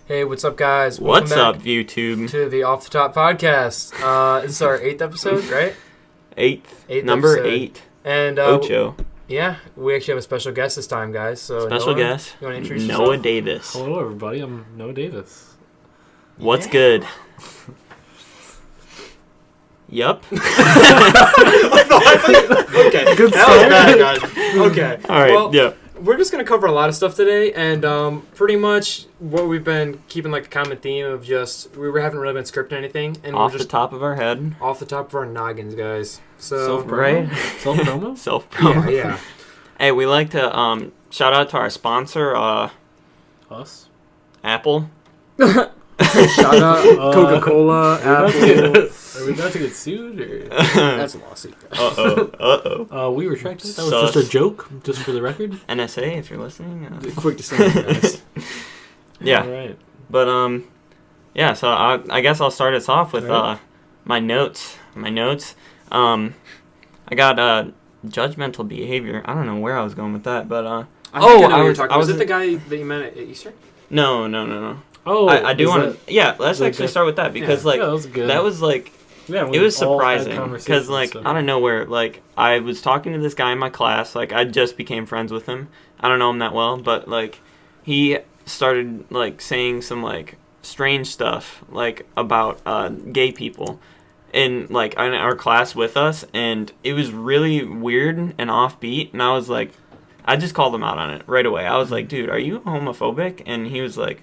Hey, what's up, guys? What's Welcome up, YouTube? to the Off the Top podcast. This is our 8th episode, right? Eighth number episode. 8. And Ocho. yeah, we actually have a special guest this time, guys. So Special Noah, guest. You want to introduce Noah yourself? Davis. Hello, everybody. I'm Noah Davis. What's Yeah. good? Yup. Okay, Good that was start. bad, guys. Okay, All right. well, yeah. we're just gonna cover a lot of stuff today, and pretty much what we've been keeping like a common theme of just we haven't really been scripting anything, and Off we're the just top of our head. off the top of our noggins, guys. So Right. Self-promo? Self-promo? Self promo. yeah. Hey, we like to shout out to our sponsor, Us? Apple. Shout out Coca-Cola, Are Apple. we about to get sued? Or? That's a lawsuit. Uh-oh. We retract it. That was Sus. just a joke, just for the record. NSA, if you're listening. Quick disclaimer, guys. Yeah. All right. But yeah. So I guess I'll start us off with Alright. my notes. I got judgmental behavior. I don't know where I was going with that, but I Oh, think I know what I you're was- talking I about. Was was- it the guy that you met at Easter? no. Oh, I do is want to. Yeah, let's like actually that- start with that because like that was good. that was like yeah, it was all had surprising conversations, because like so- out of nowhere, like I was talking to this guy in my class. Like I just became friends with him. I don't know him that well, but like he started like saying some like strange stuff like about gay people in like in our class with us, and it was really weird and offbeat. And I was like, I just called him out on it right away. I was like, dude, are you homophobic? And he was like,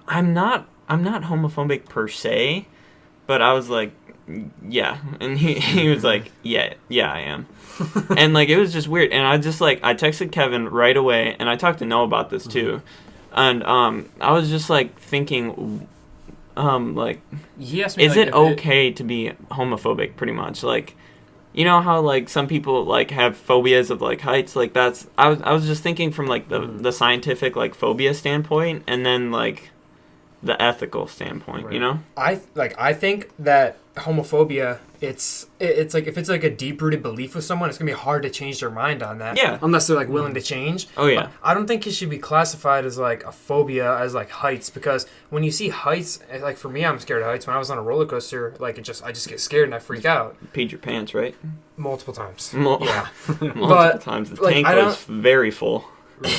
I'm not homophobic per se, but I was like, yeah. And he was like, yeah, I am. And like it was just weird. And I just like I texted Kevin right away, and I talked to Noah about this too. And I was just like thinking, like, He asked me, is like, it if okay to be homophobic? Pretty much, like, you know how like some people like have phobias of like heights. Like that's I was just thinking from like the scientific like phobia standpoint, and then like the ethical standpoint. You know? I think that homophobia, it's like if it's like a deep-rooted belief with someone, it's gonna be hard to change their mind on that. Yeah. Unless they're like willing to change. Oh yeah. But I don't think it should be classified as like a phobia as like heights, because when you see heights, like for me, I'm scared of heights. When I was on a roller coaster, like I just get scared and I freak out Peed your pants, right? multiple times. Mul- Yeah. Multiple But, times. The like, tank I was very full.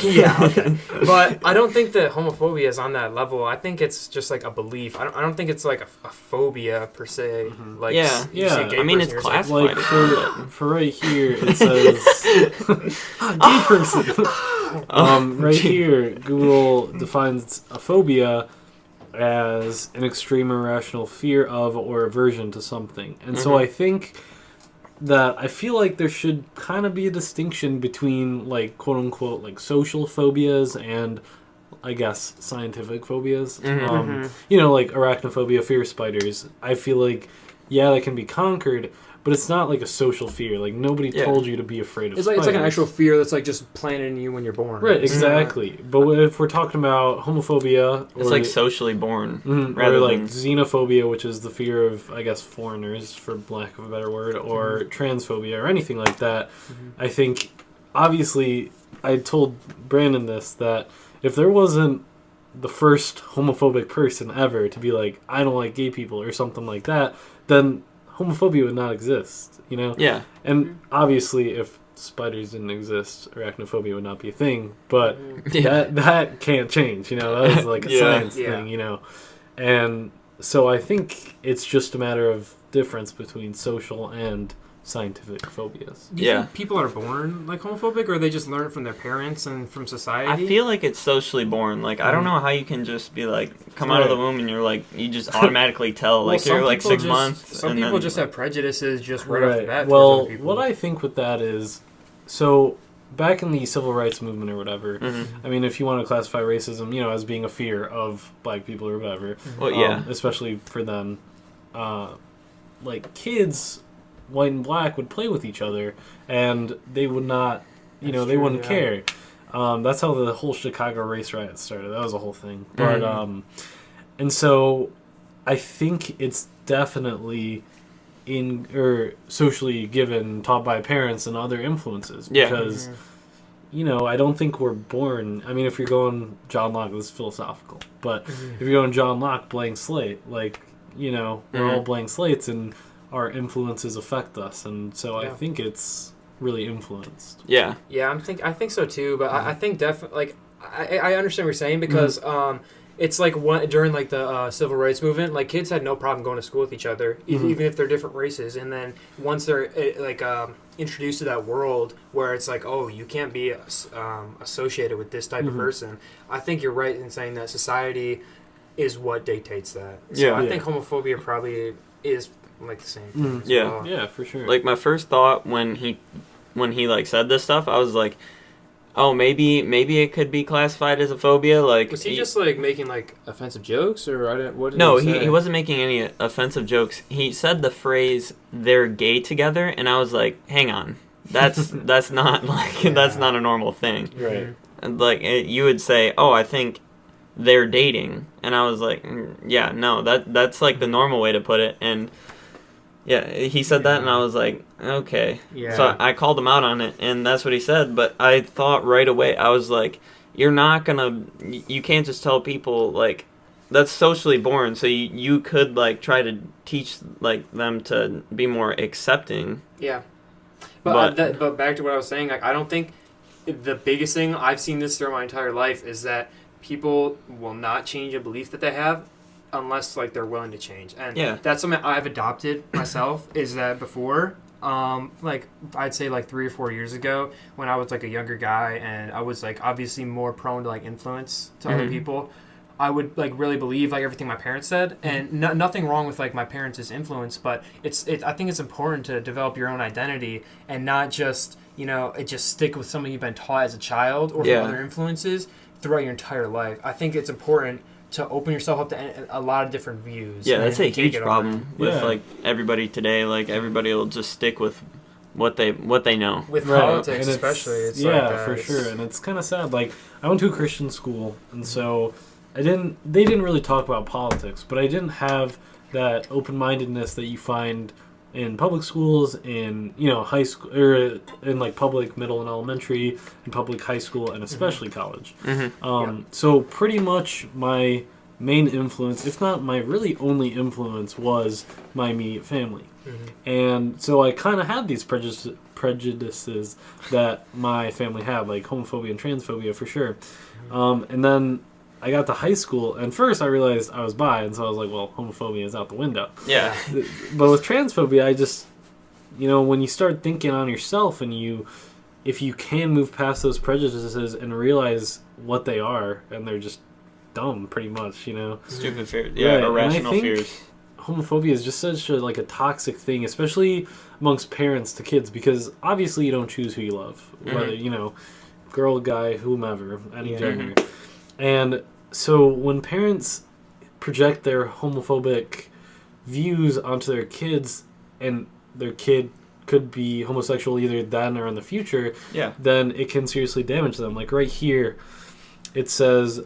Yeah, okay. But I don't think that homophobia is on that level. I think it's just like a belief. I don't think it's like a phobia per se. Like Yeah. you see a Yeah. gay I mean, person, it's you're just classified. Like for right here, it says gay person. Right here, Google defines a phobia as an extreme irrational fear of or aversion to something. And so I think that I feel like there should kind of be a distinction between like quote unquote like social phobias and I guess scientific phobias. You know, like arachnophobia, fear of spiders. I feel like yeah, that can be conquered, but it's not like a social fear. Like nobody Yeah. told you to be afraid of it's like spiders. an actual fear that's like just planted in you when you're born. Right, It's exactly. But if we're talking about homophobia, It's like socially born. or rather like than- xenophobia, which is the fear of, I guess, foreigners, for lack of a better word, or transphobia, or anything like that, I think, obviously, I told Brandon this, that if there wasn't the first homophobic person ever to be like, I don't like gay people, or something like that, then homophobia would not exist, you know? Yeah. And obviously, if spiders didn't exist, arachnophobia would not be a thing. But Yeah. that can't change, you know. That is like a Yeah. science Yeah. thing, you know. And so I think it's just a matter of difference between social and scientific phobias. Do you Yeah. think people are born like homophobic, or they just learn it from their parents and from society? I feel like it's socially born. Like I don't know how you can just be like come out of the Right. womb and you're like you just automatically tell Well, like some you're like people 6 just- months. Some and people then, just have prejudices just right, off the bat. towards Well, other people. what I think with that is, so back in the civil rights movement or whatever, I mean, if you want to classify racism, you know, as being a fear of black people or whatever, Well, yeah. especially for them, like kids, white and black, would play with each other, and they would not, you know, That's they true, wouldn't yeah. care. That's how the whole Chicago race riot started. That was a whole thing. But and so I think it's definitely socially given, taught by parents and other influences, Yeah. because I don't think we're born. I mean, if you're going John Locke, this is philosophical. But if you're going John Locke, blank slate, like, we're all blank slates and our influences affect us. And so I think it's really influenced. Yeah. Yeah, I think so too, but I think definitely, like, I understand what you're saying because it's like during like the civil rights movement, like kids had no problem going to school with each other, even if they're different races. And then once they're like introduced to that world where it's like, oh, you can't be associated with this type of person. I think you're right in saying that society is what dictates that. So I think homophobia probably is like the same thing. As well. Yeah, for sure. Like my first thought when he like said this stuff, I was like, oh, maybe it could be classified as a phobia. Like, was he just like making like offensive jokes, or what did no, he say? he wasn't making any offensive jokes. He said the phrase "they're gay together," and I was like, hang on, that's not like that's not a normal thing. Right. And like you would say, oh, I think they're dating, and I was like, yeah, no, that's like the normal way to put it. And yeah, he said that, and I was like, okay. Yeah. So I called him out on it, and that's what he said. But I thought right away, I was like, you can't just tell people, like, that's socially born. So you could, like, try to teach, like, them to be more accepting. Yeah. But back to what I was saying, like, I don't think the biggest thing, I've seen this throughout my entire life, is that people will not change a belief that they have unless like they're willing to change. And that's something I've adopted myself, is that before like I'd say like 3 or 4 years ago when I was like a younger guy and I was like obviously more prone to like influence to other people, I would like really believe like everything my parents said, and nothing wrong with like my parents' influence, but it's I think it's important to develop your own identity and not just just stick with something you've been taught as a child or from other influences throughout your entire life. I think it's important to open yourself up to a lot of different views. Yeah, that's a huge problem with like everybody today. Like everybody will just stick with what they know. With politics, especially. It's like that. For sure. And it's kind of sad. Like I went to a Christian school, and so they didn't really talk about politics, but I didn't have that open-mindedness that you find in public schools, in high school, or in like public middle and elementary, and public high school, and especially college. So pretty much my main influence, if not my really only influence, was my immediate family. And so I kind of had these prejudices that my family had, like homophobia and transphobia for sure. And then I got to high school, and first I realized I was bi, and so I was like, well, homophobia is out the window. Yeah. But with transphobia, I just, when you start thinking on yourself, and if you can move past those prejudices and realize what they are, and they're just dumb, pretty much, Stupid fears. Yeah, irrational fears. Homophobia is just such a toxic thing, especially amongst parents to kids, because obviously you don't choose who you love, whether, girl, guy, whomever, any gender. And so when parents project their homophobic views onto their kids, and their kid could be homosexual either then or in the future, then it can seriously damage them. Like right here, it says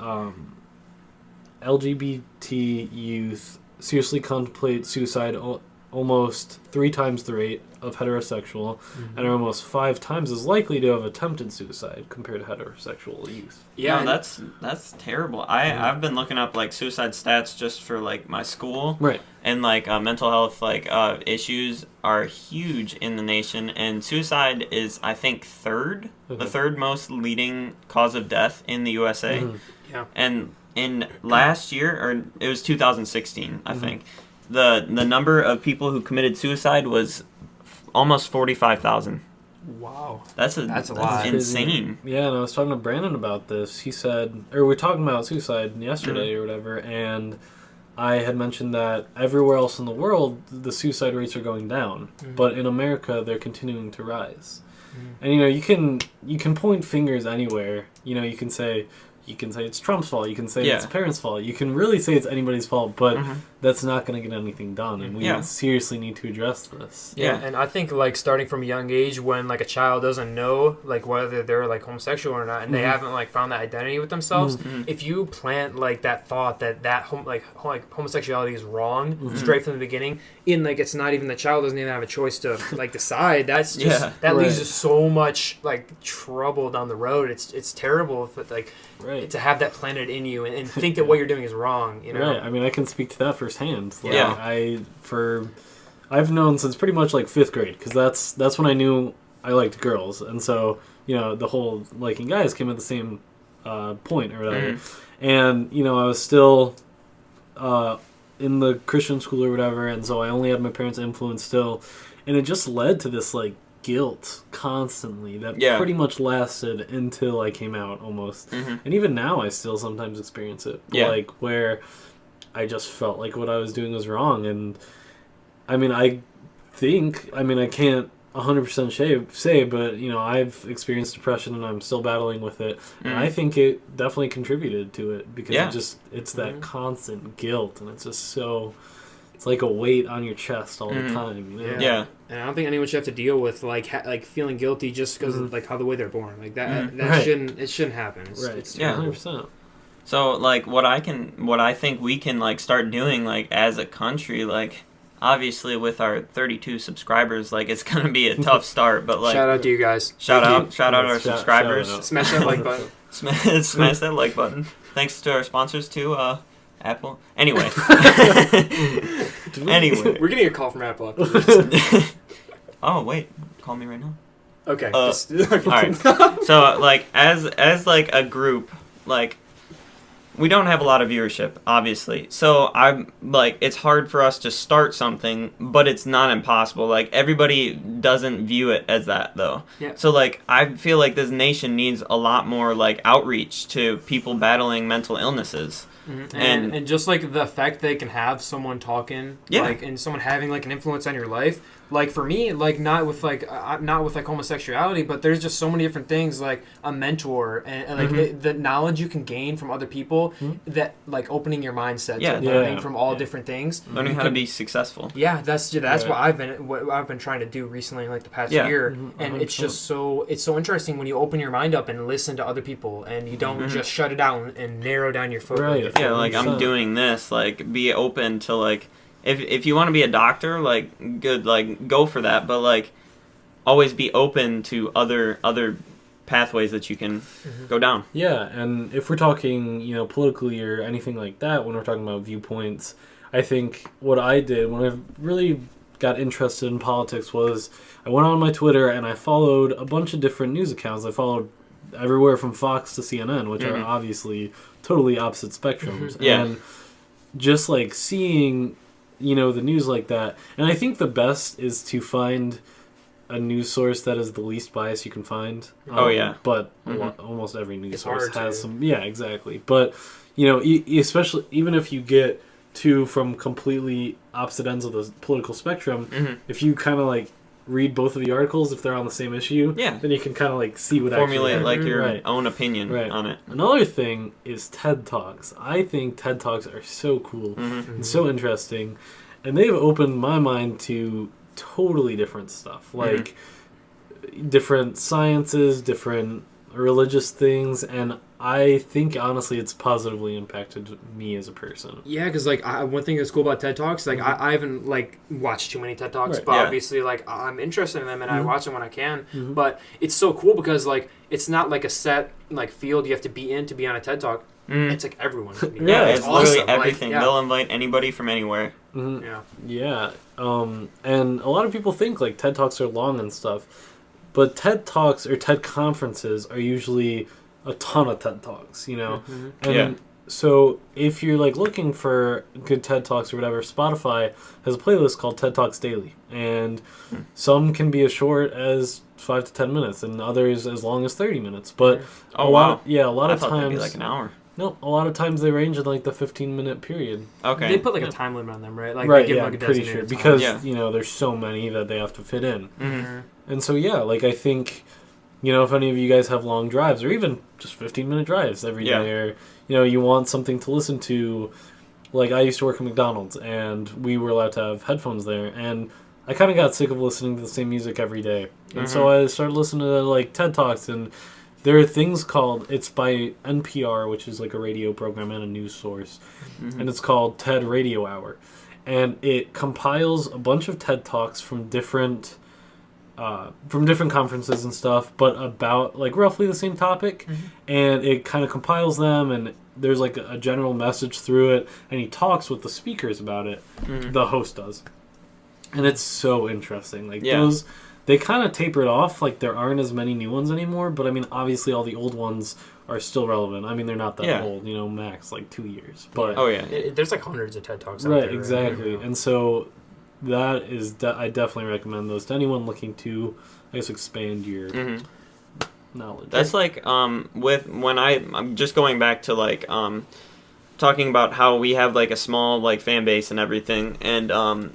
LGBT youth seriously contemplate suicide almost 3 times the rate of heterosexual, and are almost 5 times as likely to have attempted suicide compared to heterosexual youth. Yeah, no, that's terrible. I've been looking up like suicide stats just for like my school, right? And like mental health issues are huge in the nation, and suicide is I think the third most leading cause of death in the USA. Yeah, and in last year, or it was 2016, I think. The number of people who committed suicide was almost 45,000. Wow. That's a lot. That's insane. Yeah, and I was talking to Brandon about this. He said, or we were talking about suicide yesterday or whatever, and I had mentioned that everywhere else in the world, the suicide rates are going down, but in America, they're continuing to rise. And you can point fingers anywhere. You can say you can say it's Trump's fault. You can say Yeah. it's parents' fault. You can really say it's anybody's fault, but Mhm. that's not going to get anything done. And we Yeah. seriously need to address this. Yeah. And I think like starting from a young age, when like a child doesn't know like whether they're like homosexual or not, and they Mhm. haven't like found that identity with themselves, Mhm. if you plant like that thought that homosexuality is wrong Mhm. straight from the beginning, in like it's not even the child doesn't even have a choice to like decide. That's just Yeah. that leads Right. to so much like trouble down the road. It's terrible if it, like Right. to have that planted in you and think that what you're doing is wrong. You know. Right. I mean, I can speak to that firsthand. Like, Yeah. I've known since pretty much like 5th grade, because that's when I knew I liked girls, and so the whole liking guys came at the same point or whatever. And I was still in the Christian school or whatever, and so I only had my parents' influence still, and it just led to this like guilt constantly that Yeah. pretty much lasted until I came out almost. Mhm. And even now I still sometimes experience it. Yeah. Like where I just felt like what I was doing was wrong. And I mean, I can't 100% say, but I've experienced depression and I'm still battling with it. And I think it definitely contributed to it, because Yeah. it's that constant guilt, and it's just so, it's like a weight on your chest all the time. You know? Yeah. And I don't think anyone should have to deal with like feeling guilty just because of like how the way they're born. Like that Right. shouldn't happen. Right. It's Yeah. 100%. So like what I think we can like start doing like as a country, like obviously with our 32 subscribers, like it's gonna be a tough start, but like shout out to you guys. shout Thank out you. shout out our Shout- shout subscribers. out. Smash that like button. Smash that like button. Thanks to our sponsors too, Apple. Anyway. Anyway. We're getting a call from Apple after this. Oh wait, call me right now. Okay. All right. So like as like a group, like we don't have a lot of viewership, obviously. So I'm like, it's hard for us to start something, but it's not impossible. Like everybody doesn't view it as that though. Yeah. So like I feel like this nation needs a lot more like outreach to people battling mental illnesses. Mhm. And- And just like the effect they can have someone talking, Yeah. like, and someone having like an influence on your life. Like for me, like not with like homosexuality, but there's just so many different things, like a mentor and like the knowledge you can gain from other people, that like opening your mindset Yeah. to learning Yeah. from all Yeah. different things. Learning how to be successful. Yeah, that's Right. what I've been trying to do recently, like the past Yeah. year, Mhm, and it's just so interesting when you open your mind up and listen to other people, and you don't just shut it down and narrow down your focus. Right. Yeah, like I'm 100%. doing this, like be open to like if you want to be a doctor, like good, like go for that, but like always be open to other pathways that you can go down. Yeah, and if we're talking, politically or anything like that, when we're talking about viewpoints, I think what I did when I really got interested in politics was I went on my Twitter and I followed a bunch of different news accounts. I followed everywhere from Fox to CNN, which are obviously totally opposite spectrums. Yeah. And just like seeing, the news like that. And I think the best is to find a news source that is the least biased you can find. Oh, yeah. But almost every news It's source hard has to. some. Yeah, exactly. But especially even if you get two from completely opposite ends of the political spectrum, if you kind of like read both of the articles, if they're on the same issue, Yeah. then you can kind of like see what Formulate actually like your Right. own opinion Right. on it. Another thing is TED Talks. I think TED Talks are so cool and so interesting, and they've opened my mind to totally different stuff, like different sciences, different religious things, and I think honestly it's positively impacted me as a person. Yeah, because like one thing that's cool about TED Talks, like I haven't like watched too many TED Talks, Right. but Yeah. obviously like I'm interested in them and I watch them when I can. But it's so cool because like it's not like a set like field you have to be in to be on a TED Talk. It's like everyone. Can be. Yeah, Yeah, it's awesome. literally everything. Like, yeah. They'll invite anybody from anywhere. Yeah. Yeah, and a lot of people think like TED Talks are long and stuff, but TED Talks or TED conferences are usually a ton of TED Talks, And Yeah. so if you're like looking for good TED Talks or whatever, Spotify has a playlist called TED Talks Daily, and some can be as short as 5 to 10 minutes, and others as long as 30 minutes. But Oh, a wow. lot, a lot I of thought that'd times, be like an hour. no, a lot of times they range in like the 15-minute period. Okay. They put like a time limit on them, right? Like Right, they give yeah, them, I'm like a pretty sure designated time. because Yeah. there's so many that they have to fit in. Mhm. And so, yeah, like I think you know, if any of you guys have long drives or even just 15-minute drives every day, or, you know, you want something to listen to. Like, I used to work at McDonald's, and we were allowed to have headphones there, and I kind of got sick of listening to the same music every day. And so I started listening to, like, TED Talks, and there are things called, it's by NPR, which is, like, a radio program and a news source, and it's called TED Radio Hour. And it compiles a bunch of TED Talks from different conferences and stuff, but about, like, roughly the same topic, and it kind of compiles them, and there's, like, a general message through it, and he talks with the speakers about it. The host does. And it's so interesting. Like, those, they kind of tapered off. Like, there aren't as many new ones anymore, but, I mean, obviously all the old ones are still relevant. I mean, they're not that old, you know, max, like, 2 years. But there's, like, hundreds of TED Talks out right, there. Exactly. And so that is, I definitely recommend those to anyone looking to, I guess, expand your knowledge. That's like with when I'm just going back to like talking about how we have like a small like fan base and everything, and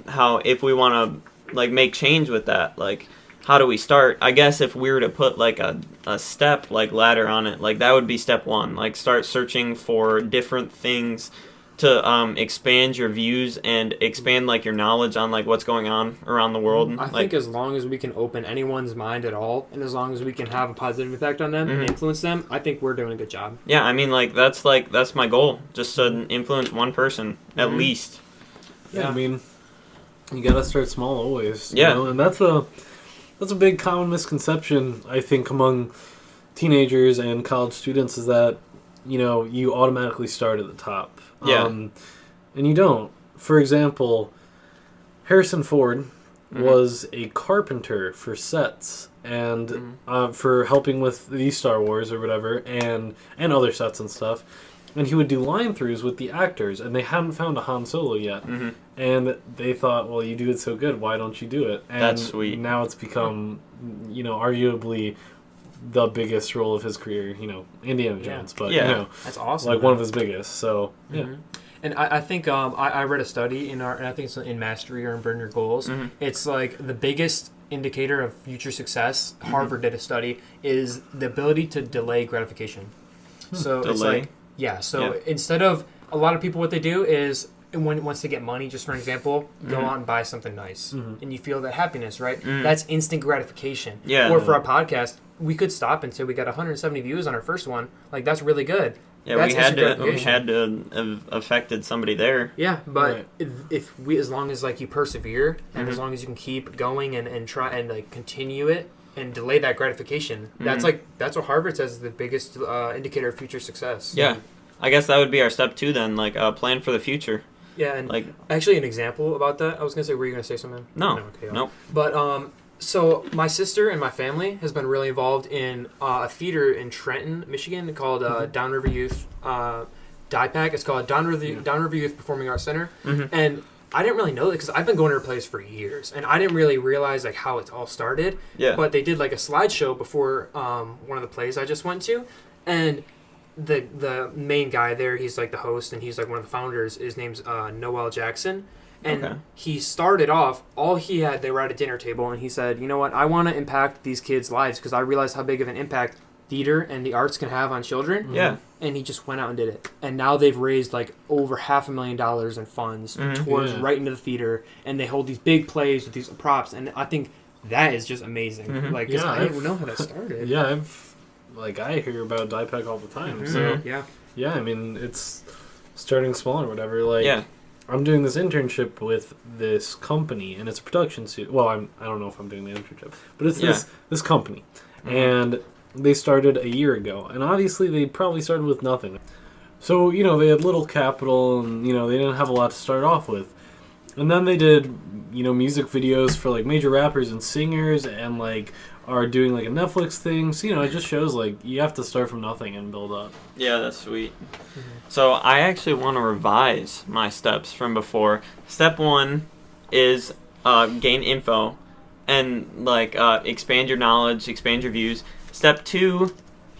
how if we want to like make change with that, like how do we start? I guess if we were to put like a step like ladder on it, like that would be step one. Like start searching for different things to expand your views and expand like your knowledge on like what's going on around the world. I think as long as we can open anyone's mind at all, and as long as we can have a positive impact on them and influence them, I think we're doing a good job. Yeah, I mean that's my goal, just to influence one person at least. Yeah, I mean, you gotta start small always. Yeah, you know? And that's a big common misconception I think among teenagers and college students, is that, you know, you automatically start at the top. Yeah. And you don't. For example, Harrison Ford was a carpenter for sets and for helping with the Star Wars or whatever, and other sets and stuff. And he would do line throughs with the actors, and they hadn't found a Han Solo yet. And they thought, well, you do it so good, why don't you do it? And that's sweet. Now it's become, you know, arguably the biggest role of his career, you know, Indiana Jones, but you know, that's awesome. Like one of his biggest. So And I think I read a study and I think it's in Mastery or in Burn Your Goals. It's like the biggest indicator of future success. Harvard did a study, is the ability to delay gratification. So it's like instead of a lot of people, what they do is once they get money, just for an example, go out and buy something nice, and you feel that happiness, right? That's instant gratification. Or for our podcast, we could stop and say we got 170 views on our first one. Like, that's really good. Yeah, we had to have affected somebody there. Yeah, but if we, as long as like you persevere and as long as you can keep going and try and like continue it and delay that gratification, that's what Harvard says is the biggest indicator of future success. Yeah, I guess that would be our step 2 then, like plan for the future. Yeah, and like actually an example about that, I was gonna say, were you gonna say something? No, okay, nope. But so my sister and my family has been really involved in a theater in Trenton, Michigan, called Downriver Youth DIPAC. It's called Downriver Youth Performing Arts Center, and I didn't really know that because I've been going to her place for years, and I didn't really realize like how it all started. Yeah. But they did like a slideshow before one of the plays I just went to, and the main guy there, he's like the host, and he's like one of the founders. His name's Noel Jackson. And he started off, they were at a dinner table, and he said, you know what, I want to impact these kids' lives because I realized how big of an impact theater and the arts can have on children. Yeah. And he just went out and did it. And now they've raised like over $500,000 in funds towards right into the theater, and they hold these big plays with these props, and I think that is just amazing. Like, cause I didn't know how that started. Yeah, I hear about DIPAC all the time. So yeah, I mean, it's starting small or whatever. Like, I'm doing this internship with this company, and it's a production studio. Well, I don't know if I'm doing the internship, but it's this company, and they started a year ago, and obviously they probably started with nothing. So, you know, they had little capital, and, you know, they didn't have a lot to start off with. And then they did, you know, music videos for, like, major rappers and singers, and, like, are doing, like, a Netflix thing. So, you know, it just shows, like, you have to start from nothing and build up. Yeah, that's sweet. So I actually want to revise my steps from before. Step 1 is gain info and, like, expand your knowledge, expand your views. Step 2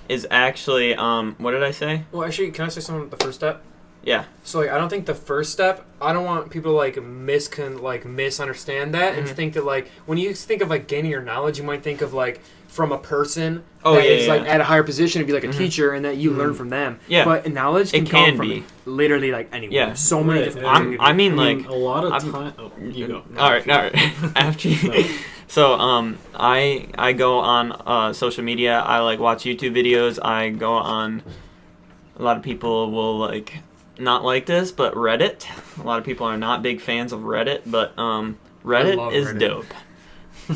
is actually, what did I say? Well, actually, can I say something about the first step? Yeah. So like I don't think the first step. I don't want people to like misunderstand that and think that like when you think of like gaining your knowledge, you might think of like from a person that is like at a higher position to be like a teacher and that you learn from them. Yeah. But knowledge can come from literally like anywhere. Yeah. So many different. I mean, like a lot of time. Oh, you go. All right. After you. So I go on social media. I like watch YouTube videos. I go on. A lot of people will like not like this, but Reddit. A lot of people are not big fans of Reddit, but Reddit is dope.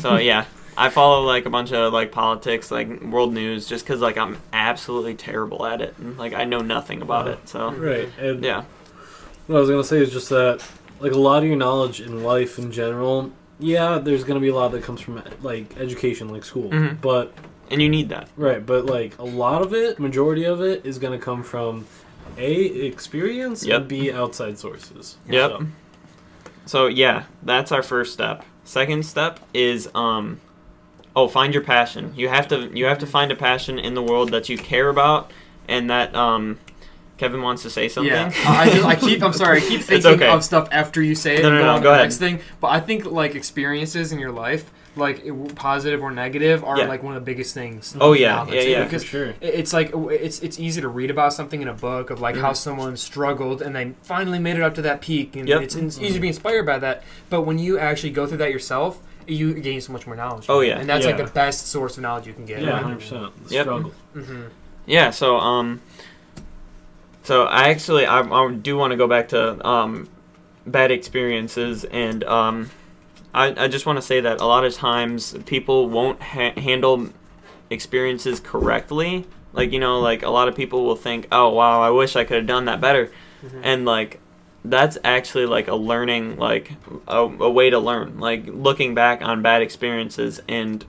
So yeah, I follow like a bunch of like politics, like world news, just because like I'm absolutely terrible at it, and like I know nothing about it. So right, and yeah. What I was gonna say is just that like a lot of your knowledge in life in general. Yeah, there's gonna be a lot that comes from like education, like school, but. And you need that. Right, but like a lot of it, majority of it is going to come from A, experience, and B, outside sources. Yep. So yeah, that's our first step. Second step is find your passion. You have to find a passion in the world that you care about and that Kevin wants to say something. Yeah, I keep thinking of stuff after you say it. No, go ahead. Next thing, but I think like experiences in your life, like positive or negative, are like one of the biggest things. Oh yeah, because for sure. It's like it's easy to read about something in a book of like how someone struggled and they finally made it up to that peak, and it's easy to be inspired by that. But when you actually go through that yourself, you gain so much more knowledge. Oh yeah, and that's like the best source of knowledge you can get. Yeah, 100%. The struggle. Yeah, so I do want to go back to bad experiences, and I just want to say that a lot of times people won't handle experiences correctly. Like, like a lot of people will think, oh, wow, I wish I could have done that better. And, like, that's actually, like, a learning, like, a way to learn. Like, looking back on bad experiences and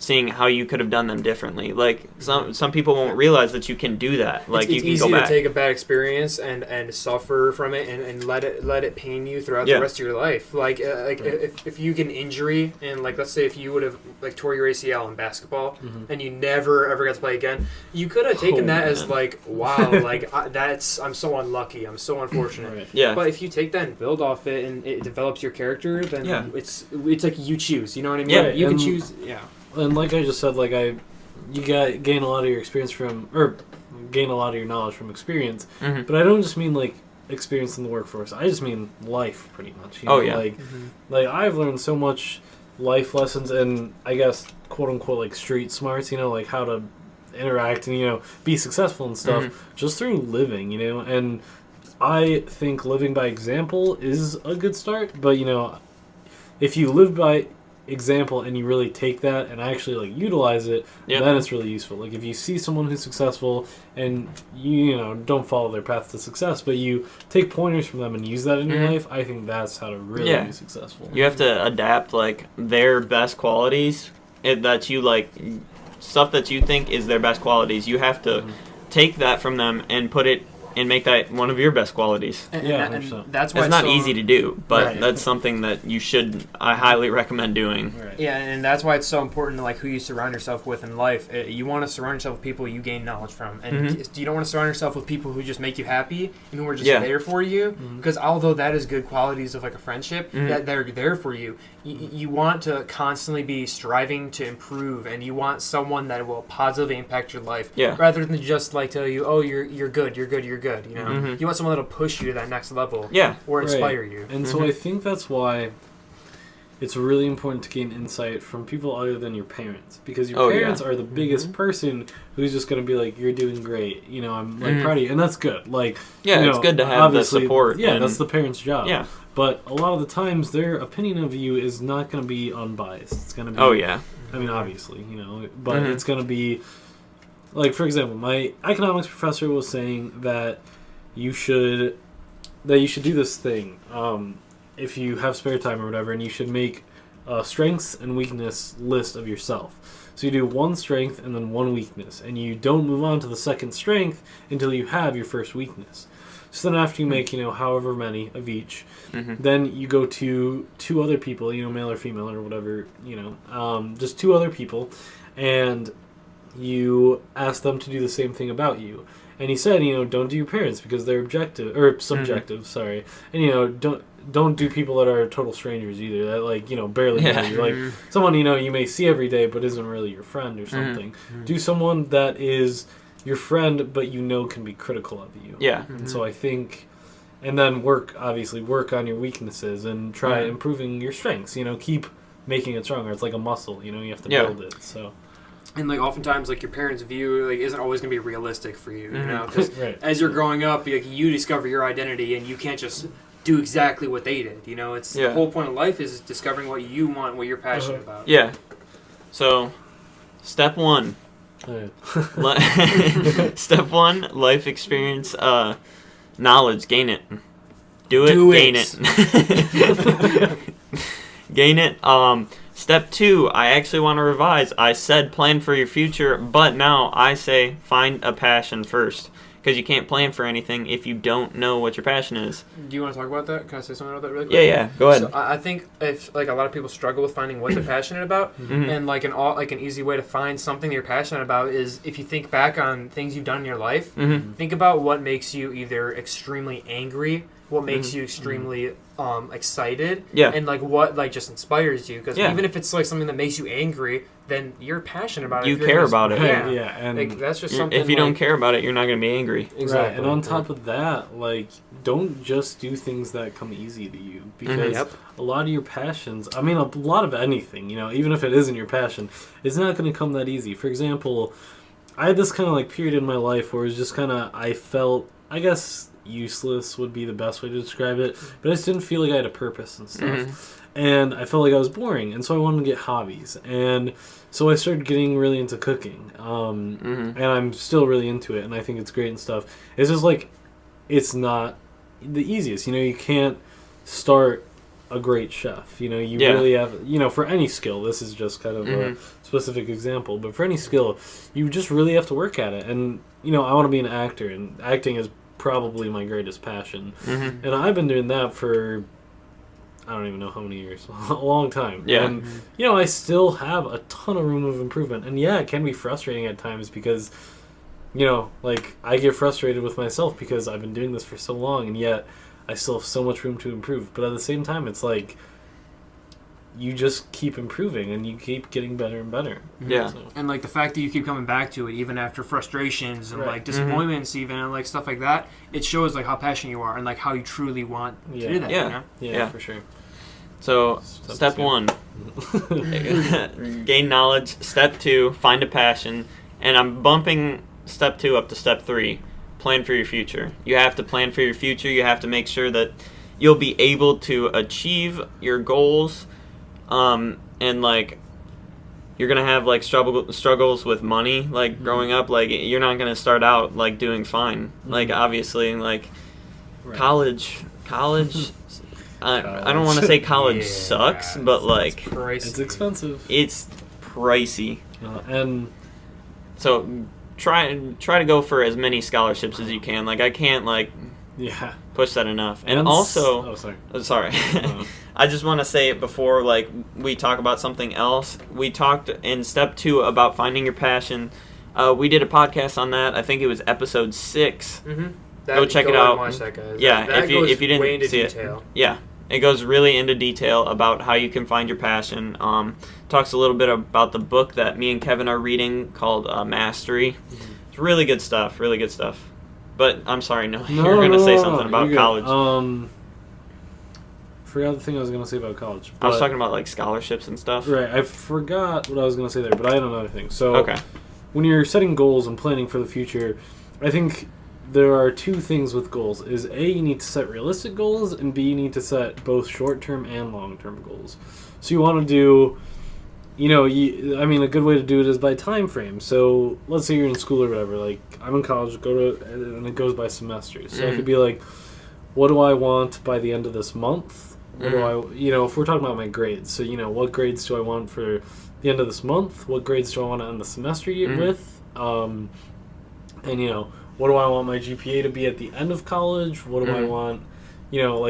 seeing how you could have done them differently. Like, some people won't realize that you can do that. Like, you can go back. It's easy to take a bad experience and suffer from it and let it pain you throughout the rest of your life. Like if you get an injury and like let's say if you would have like tore your ACL in basketball and you never ever got to play again, you could have taken that as like wow, like I'm so unlucky, I'm so unfortunate. Right. Yeah. But if you take that and build off it and it develops your character, then it's like you choose. You know what I mean? Yeah. You can choose. Yeah. And like I just said, like gain a lot of your experience gain a lot of your knowledge from experience. But I don't just mean like experience in the workforce. I just mean life, pretty much. Like I've learned so much life lessons and I guess quote unquote like street smarts. Like how to interact and be successful and stuff just through living. And I think living by example is a good start. But if you live by example and you really take that and actually like utilize it, then it's really useful. Like if you see someone who's successful and you don't follow their path to success, but you take pointers from them and use that in your life, I think that's how to really be successful. You have to adapt like their best qualities that you like, stuff that you think is their best qualities. You have to take that from them and put it and make that one of your best qualities. And that's why it's not easy to do, but that's something that I highly recommend doing. Right. Yeah, and that's why it's so important to like who you surround yourself with in life. You want to surround yourself with people you gain knowledge from, and you don't want to surround yourself with people who just make you happy and who are just there for you. Because although that is good qualities of like a friendship, that they're there for you. You want to constantly be striving to improve, and you want someone that will positively impact your life, rather than just like tell you, "Oh, you're good. You want someone that'll push you to that next level, or inspire you. And so I think that's why it's really important to gain insight from people other than your parents, because your parents are the biggest person who's just going to be like, "You're doing great. I'm like proud of you," and that's good. Like, it's good to have the support. Yeah, that's the parents' job. Yeah. But a lot of the times, their opinion of you is not going to be unbiased. It's going to be. Oh yeah. I mean, obviously, but it's going to be, like, for example, my economics professor was saying that you should do this thing if you have spare time or whatever, and you should make a strengths and weakness list of yourself. So you do one strength and then one weakness, and you don't move on to the second strength until you have your first weakness. So then after you make, however many of each, then you go to two other people, male or female or whatever, just two other people, and you ask them to do the same thing about you. And he said, don't do your parents because they're objective or subjective. Sorry, and don't do people that are total strangers either. That barely know you. Like someone you may see every day but isn't really your friend or something. Do someone that is your friend but can be critical of you. Yeah. And so I think, and then work on your weaknesses and try improving your strengths. Keep making it stronger. It's like a muscle. You have to build it. So. And oftentimes your parents' view isn't always going to be realistic for you, because as you're growing up, you discover your identity and you can't just do exactly what they did. It's the whole point of life is discovering what you want, what you're passionate about. Yeah. So, step 1. Step 1, life experience, knowledge, gain it. Do it, gain it. Gain it. Step 2, I actually want to revise. I said plan for your future, but now I say find a passion first. Because you can't plan for anything if you don't know what your passion is. Do you want to talk about that? Can I say something about that really quick? Yeah, go ahead. So I think if a lot of people struggle with finding what they're passionate about, and an easy way to find something you're passionate about is if you think back on things you've done in your life, think about what makes you either extremely angry, what makes you extremely excited, and what just inspires you. Because even if it's something that makes you angry, then you're passionate about it. You care about it. Yeah, and that's just something. If you don't care about it, you're not going to be angry. Exactly. Right. And on top of that, don't just do things that come easy to you, because a lot of your passions, a lot of anything, even if it isn't your passion, it's not going to come that easy. For example, I had this kind of period in my life where it was just kind of, I felt, I guess, useless would be the best way to describe it, but I just didn't feel like I had a purpose and stuff. And I felt like I was boring, and so I wanted to get hobbies. And so I started getting really into cooking, and I'm still really into it, and I think it's great and stuff. It's just it's not the easiest. You can't start a great chef. You really have, for any skill, this is just kind of a specific example, but for any skill, you just really have to work at it. And, I want to be an actor, and acting is probably my greatest passion. And I've been doing that for, I don't even know how many years, a long time. Yeah. And, I still have a ton of room of improvement. And yeah, it can be frustrating at times because, I get frustrated with myself because I've been doing this for so long, and yet I still have so much room to improve. But at the same time, it's you just keep improving and you keep getting better and better. Yeah. So. And the fact that you keep coming back to it even after frustrations and disappointments even and stuff like that, it shows how passionate you are and how you truly want to do that. Yeah, for sure. So step 1, gain knowledge. Step 2, find a passion. And I'm bumping step 2 up to step 3, plan for your future. You have to plan for your future. You have to make sure that you'll be able to achieve your goals. And you're gonna have struggles with money growing up. You're not gonna start out doing fine. Obviously college. I don't want to say college sucks, but it's expensive. It's pricey. And so try to go for as many scholarships as you can. I can't push that enough. And also, sorry. I just want to say it before we talk about something else. We talked in step 2 about finding your passion. We did a podcast on that. I think it was episode 6. Go check it out. Watch that, guys. Yeah, that if you didn't see detail. it. Yeah. It goes really into detail about how you can find your passion. Talks a little bit about the book that me and Kevin are reading called Mastery. It's really good stuff. Really good stuff. But I'm sorry, you were going to say something about college. Forgot the thing I was going to say about college. I was talking about scholarships and stuff. Right, I forgot what I was going to say there, but I had another thing. So, okay. When you're setting goals and planning for the future, I think there are 2 things with goals. Is A, you need to set realistic goals, and B, you need to set both short-term and long-term goals. So you want to do, a good way to do it is by time frame. So let's say you're in school or whatever. I'm in college, and it goes by semesters. So it could be what do I want by the end of this month? What do I, if we're talking about my grades, so, what grades do I want for the end of this month? What grades do I want to end the semester with? And, what do I want my GPA to be at the end of college? What do I want,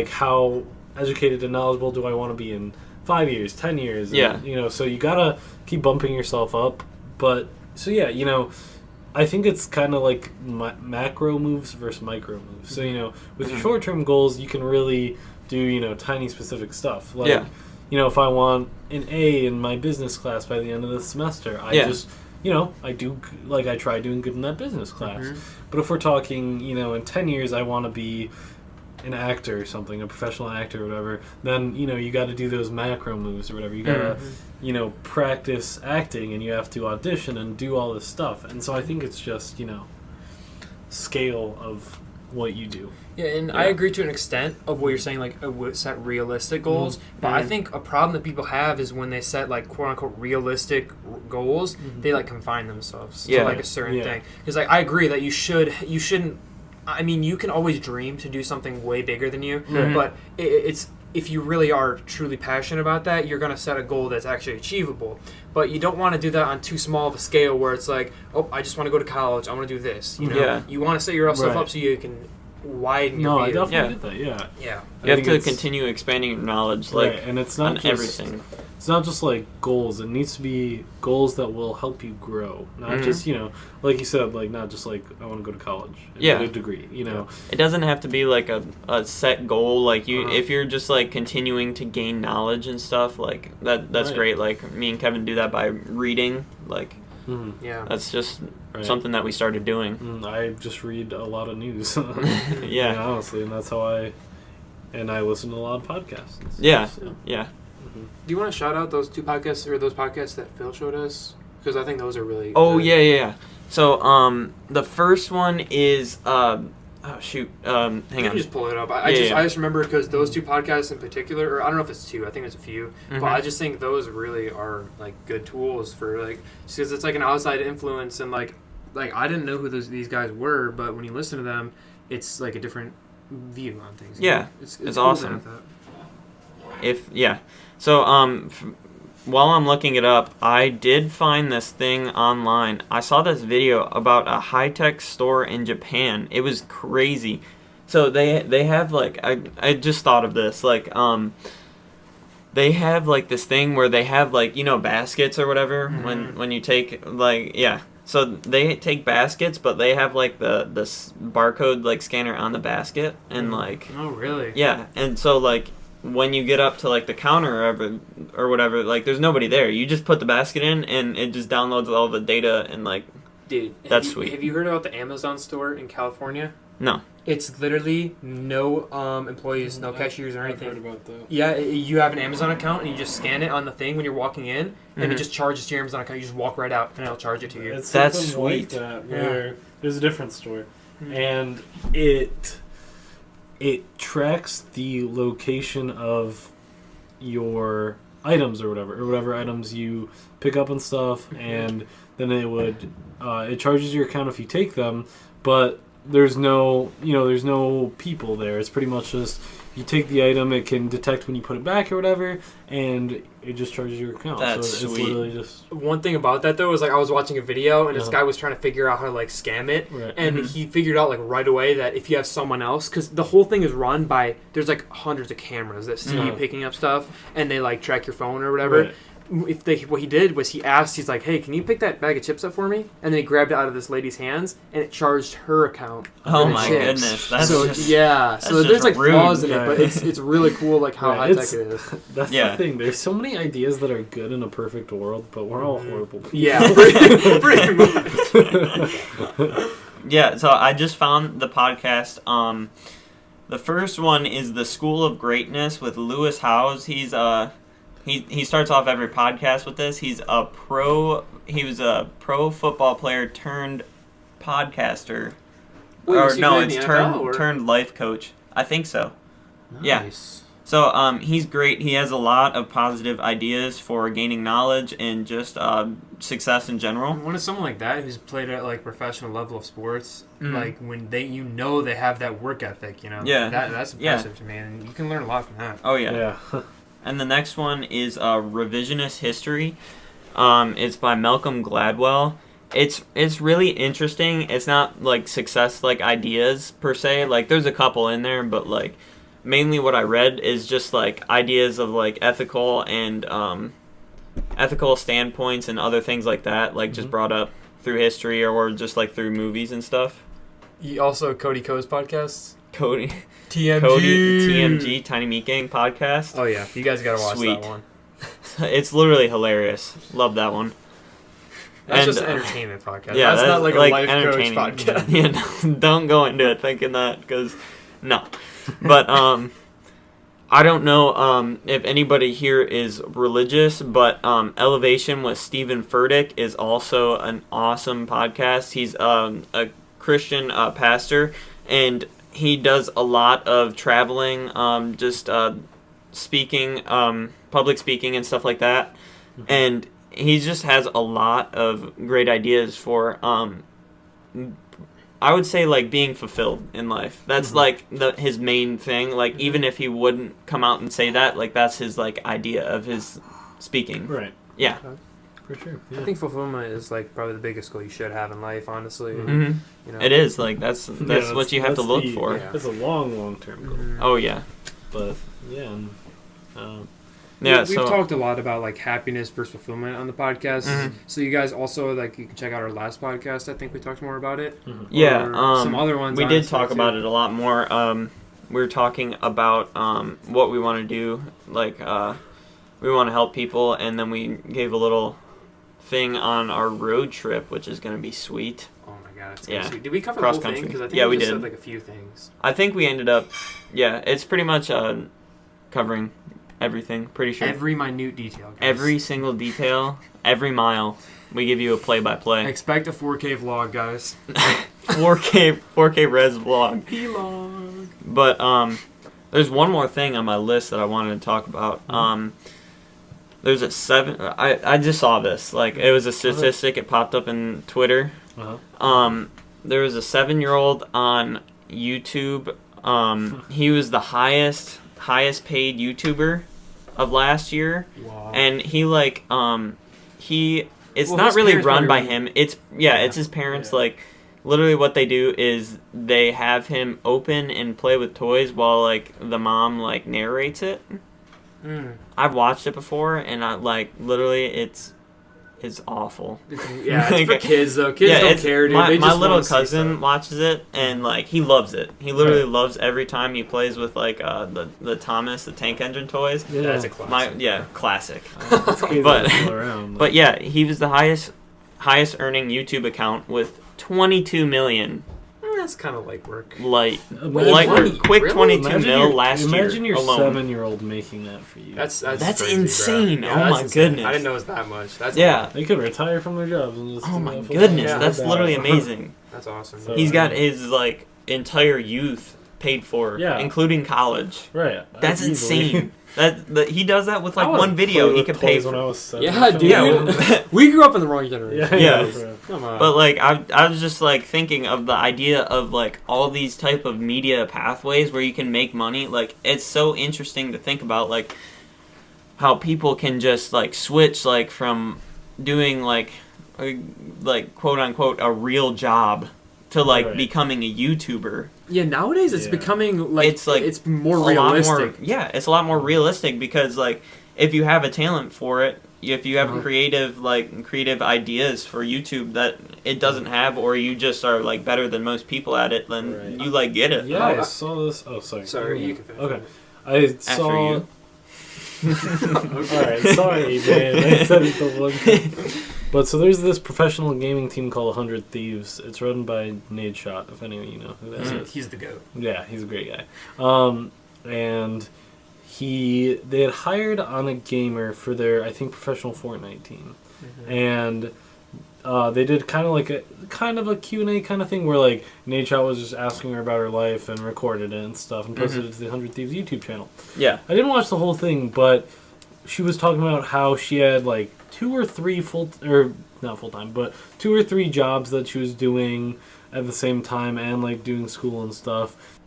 how educated and knowledgeable do I want to be in 5 years, 10 years? Yeah. And, so you got to keep bumping yourself up, but So yeah, I think it's kind of like macro moves versus micro moves. So with your short-term goals, you can really do tiny specific stuff. Like if I want an A in my business class by the end of the semester, I just I do I try doing good in that business class. But if we're talking in 10 years I want to be an actor or something, a professional actor or whatever, then you got to do those macro moves or whatever. You got to practice acting, and you have to audition and do all this stuff. And so I think it's just scale of what you do. Yeah, and I agree to an extent of what you're saying, like set realistic goals. But I think a problem that people have is when they set like quote unquote realistic goals, they like confine themselves to like a certain thing. Because like I agree that you shouldn't. I mean, you can always dream to do something way bigger than you, but it's if you really are truly passionate about that, you're going to set a goal that's actually achievable. But you don't want to do that on too small of a scale where it's like, oh, I just want to go to college, I want to do this. You want to set yourself up so you can widen your view. No, I definitely get that. Yeah. You have to continue expanding your knowledge, and it's not on everything. It's not just like goals. It needs to be goals that will help you grow, not just like you said, like not just like I want to go to college and get a degree. It doesn't have to be like a set goal. Like if you're just like continuing to gain knowledge and stuff, like that's great. Like me and Kevin do that by reading. Like that's just something that we started doing. I just read a lot of news. Honestly, and that's how I listen to a lot of podcasts. Do you want to shout out those two podcasts or those podcasts that Phil showed us? Because I think those are really good. Yeah. So the first one is hang on. You can just pull it up. I just remember because those two podcasts in particular, or I don't know if it's two, I think it's a few, but I just think those really are like good tools for like, because it's like an outside influence and like I didn't know who these guys were, but when you listen to them, it's like a different view on things. It's cool awesome. So, while I'm looking it up, I did find this thing online. I saw this video about a high-tech store in Japan. It was crazy. So they have like I just thought of this like they have like this thing where they have like baskets or whatever when you take So they take baskets, but they have like the barcode like scanner on the basket and like oh really and so like. When you get up to like the counter or whatever, like there's nobody there. You just put the basket in and it just downloads all the data and like, dude, that's sweet. Have you heard about the Amazon store in California? No. It's literally no employees, no cashiers or anything. I've heard about that. Yeah, you have an Amazon account and you just scan it on the thing when you're walking in, and it just charges to your Amazon account. You just walk right out and it'll charge it to you. It's that's sweet. Like that, where there's a different store, and it tracks the location of your items or whatever items you pick up and stuff, and then it charges your account if you take them, but there's no people there. It's pretty much just you take the item, it can detect when you put it back or whatever, and it just charges your account. That's so it's sweet. Literally just one thing about that though is like I was watching a video and this guy was trying to figure out how to like scam it, and he figured out like right away that if you have someone else, because the whole thing is run by there's like hundreds of cameras that see you picking up stuff and they like track your phone or whatever. What he did was he's like, hey, can you pick that bag of chips up for me? And then he grabbed it out of this lady's hands and it charged her account. Oh my goodness, that's so there's like rude. flaws in it, but it's really cool like how high tech it is. That's the thing. There's so many ideas that are good in a perfect world, but we're all horrible people. Yeah, pretty much. So I just found the podcast. The first one is The School of Greatness with Lewis Howes. He's He starts off every podcast with this. He was a pro football player turned podcaster. Turned life coach. I think so. Nice. Yeah. So he's great. He has a lot of positive ideas for gaining knowledge and just success in general. When it's someone like that who's played at like professional level of sports, like when they have that work ethic, that's impressive to me, and you can learn a lot from that. Oh yeah. And the next one is Revisionist History. It's by Malcolm Gladwell. It's really interesting. It's not like success like ideas per se. Like there's a couple in there, but like mainly what I read is just like ideas of like ethical and ethical standpoints and other things like that. Like just brought up through history or just like through movies and stuff. Also, Cody Ko's podcast. Cody TMG. TMG, Tiny Meat Gang podcast. Oh, yeah. You guys got to watch Sweet. that one. It's literally hilarious. Love that one. That's And, just an entertainment podcast. Yeah, that's not like a life coach entertaining. podcast. Yeah, don't go into it thinking that, because no. But I don't know if anybody here is religious, but Elevation with Stephen Furtick is also an awesome podcast. He's a Christian pastor, and he does a lot of traveling, just speaking, public speaking and stuff like that. And he just has a lot of great ideas for, I would say, like, being fulfilled in life. That's, like, his main thing. Like, even if he wouldn't come out and say that, like, that's his, like, idea of his speaking. Right. Yeah. For sure. Yeah. I think fulfillment is like probably the biggest goal you should have in life, honestly. Mm-hmm. You know? It is. Like, that's what you have to look for. Yeah. It's a long term goal. Oh, yeah. But, yeah. Yeah, We've talked a lot about like happiness versus fulfillment on the podcast. Mhm. So you guys also like you can check out our last podcast. I think we talked more about it. Yeah, Or some other ones. we did honestly, talk too. about it a lot more. We were talking about what we want to do. Like, we want to help people, and then we gave a little thing on our road trip, which is going to be sweet. Oh my god, it's Yeah. sweet. Did we cover Cross the whole thing? country. Because I think Yeah, we we just did. said like a few things. I think we ended up, yeah, it's pretty much covering everything, pretty sure. Every minute detail. Guys. Every single detail, every mile. We give you a play-by-play. Expect a 4K vlog, guys. 4K res vlog. Vlog. But there's one more thing on my list that I wanted to talk about. There's a 7. I just saw this. Like, it was a statistic. It popped up in Twitter. There was a 7-year-old on YouTube. He was the highest paid YouTuber of last year. Wow. And he like it's Well, not his really parents run by probably him. It's his parents. Yeah. Like, literally what they do is they have him open and play with toys while like the mom like narrates it. I've watched it before, and I like literally it's awful. Yeah, it's for kids though. Kids don't care, dude. My, They just my little wanna see cousin stuff. watches it, and like he loves it. He literally loves every time he plays with like the Thomas the Tank Engine toys. Yeah. That's a classic. Classic. It's crazy But- that's still around. But yeah, he was the highest earning YouTube account with 22 million. That's kind of like work. Like Imagine- quick Really? 22 mil last year Imagine your alone. 7-year-old making that for you. That's That's crazy, insane. Bro. Oh that's my insane. goodness. I didn't know it was that much. That's Yeah. They could retire from their jobs and just. Oh my full-time goodness, Yeah. that's job. literally amazing. That's awesome. So- He's got his like entire youth paid for, Yeah. including college. Right. That's easily. insane. That he does that with like I wanna one video play he with could pay toys when I for. was 7. Yeah, dude. Yeah, we grew up in the wrong generation. Yeah. bro. Come on. but like I was just like thinking of the idea of like all these type of media pathways where you can make money. Like, it's so interesting to think about like how people can just like switch like from doing like quote unquote a real job to like Right. becoming a YouTuber. yeah, nowadays it's Yeah. becoming like it's more A lot realistic. more, yeah, it's a lot more realistic because like if you have a talent for it, if you have creative ideas for YouTube that it doesn't have, or you just are like better than most people at it, then Right. you like get it. Yeah, I saw this. Oh, sorry. Sorry, you can finish. Okay. I saw. you. Alright, sorry, man. I said it the one time. But so there's this professional gaming team called 100 Thieves. It's run by Nade Shot, if any of you know who that is. He's the goat. Yeah, he's a great guy. And they had hired on a gamer for their, I think, professional Fortnite team. And they did kind of a Q&A kind of thing where like Nade Shot was just asking her about her life and recorded it and stuff and posted it to the 100 Thieves YouTube channel. Yeah. I didn't watch the whole thing, but she was talking about how she had like 2 or 3 not full time, but 2 or 3 jobs that she was doing at the same time and like doing school and stuff.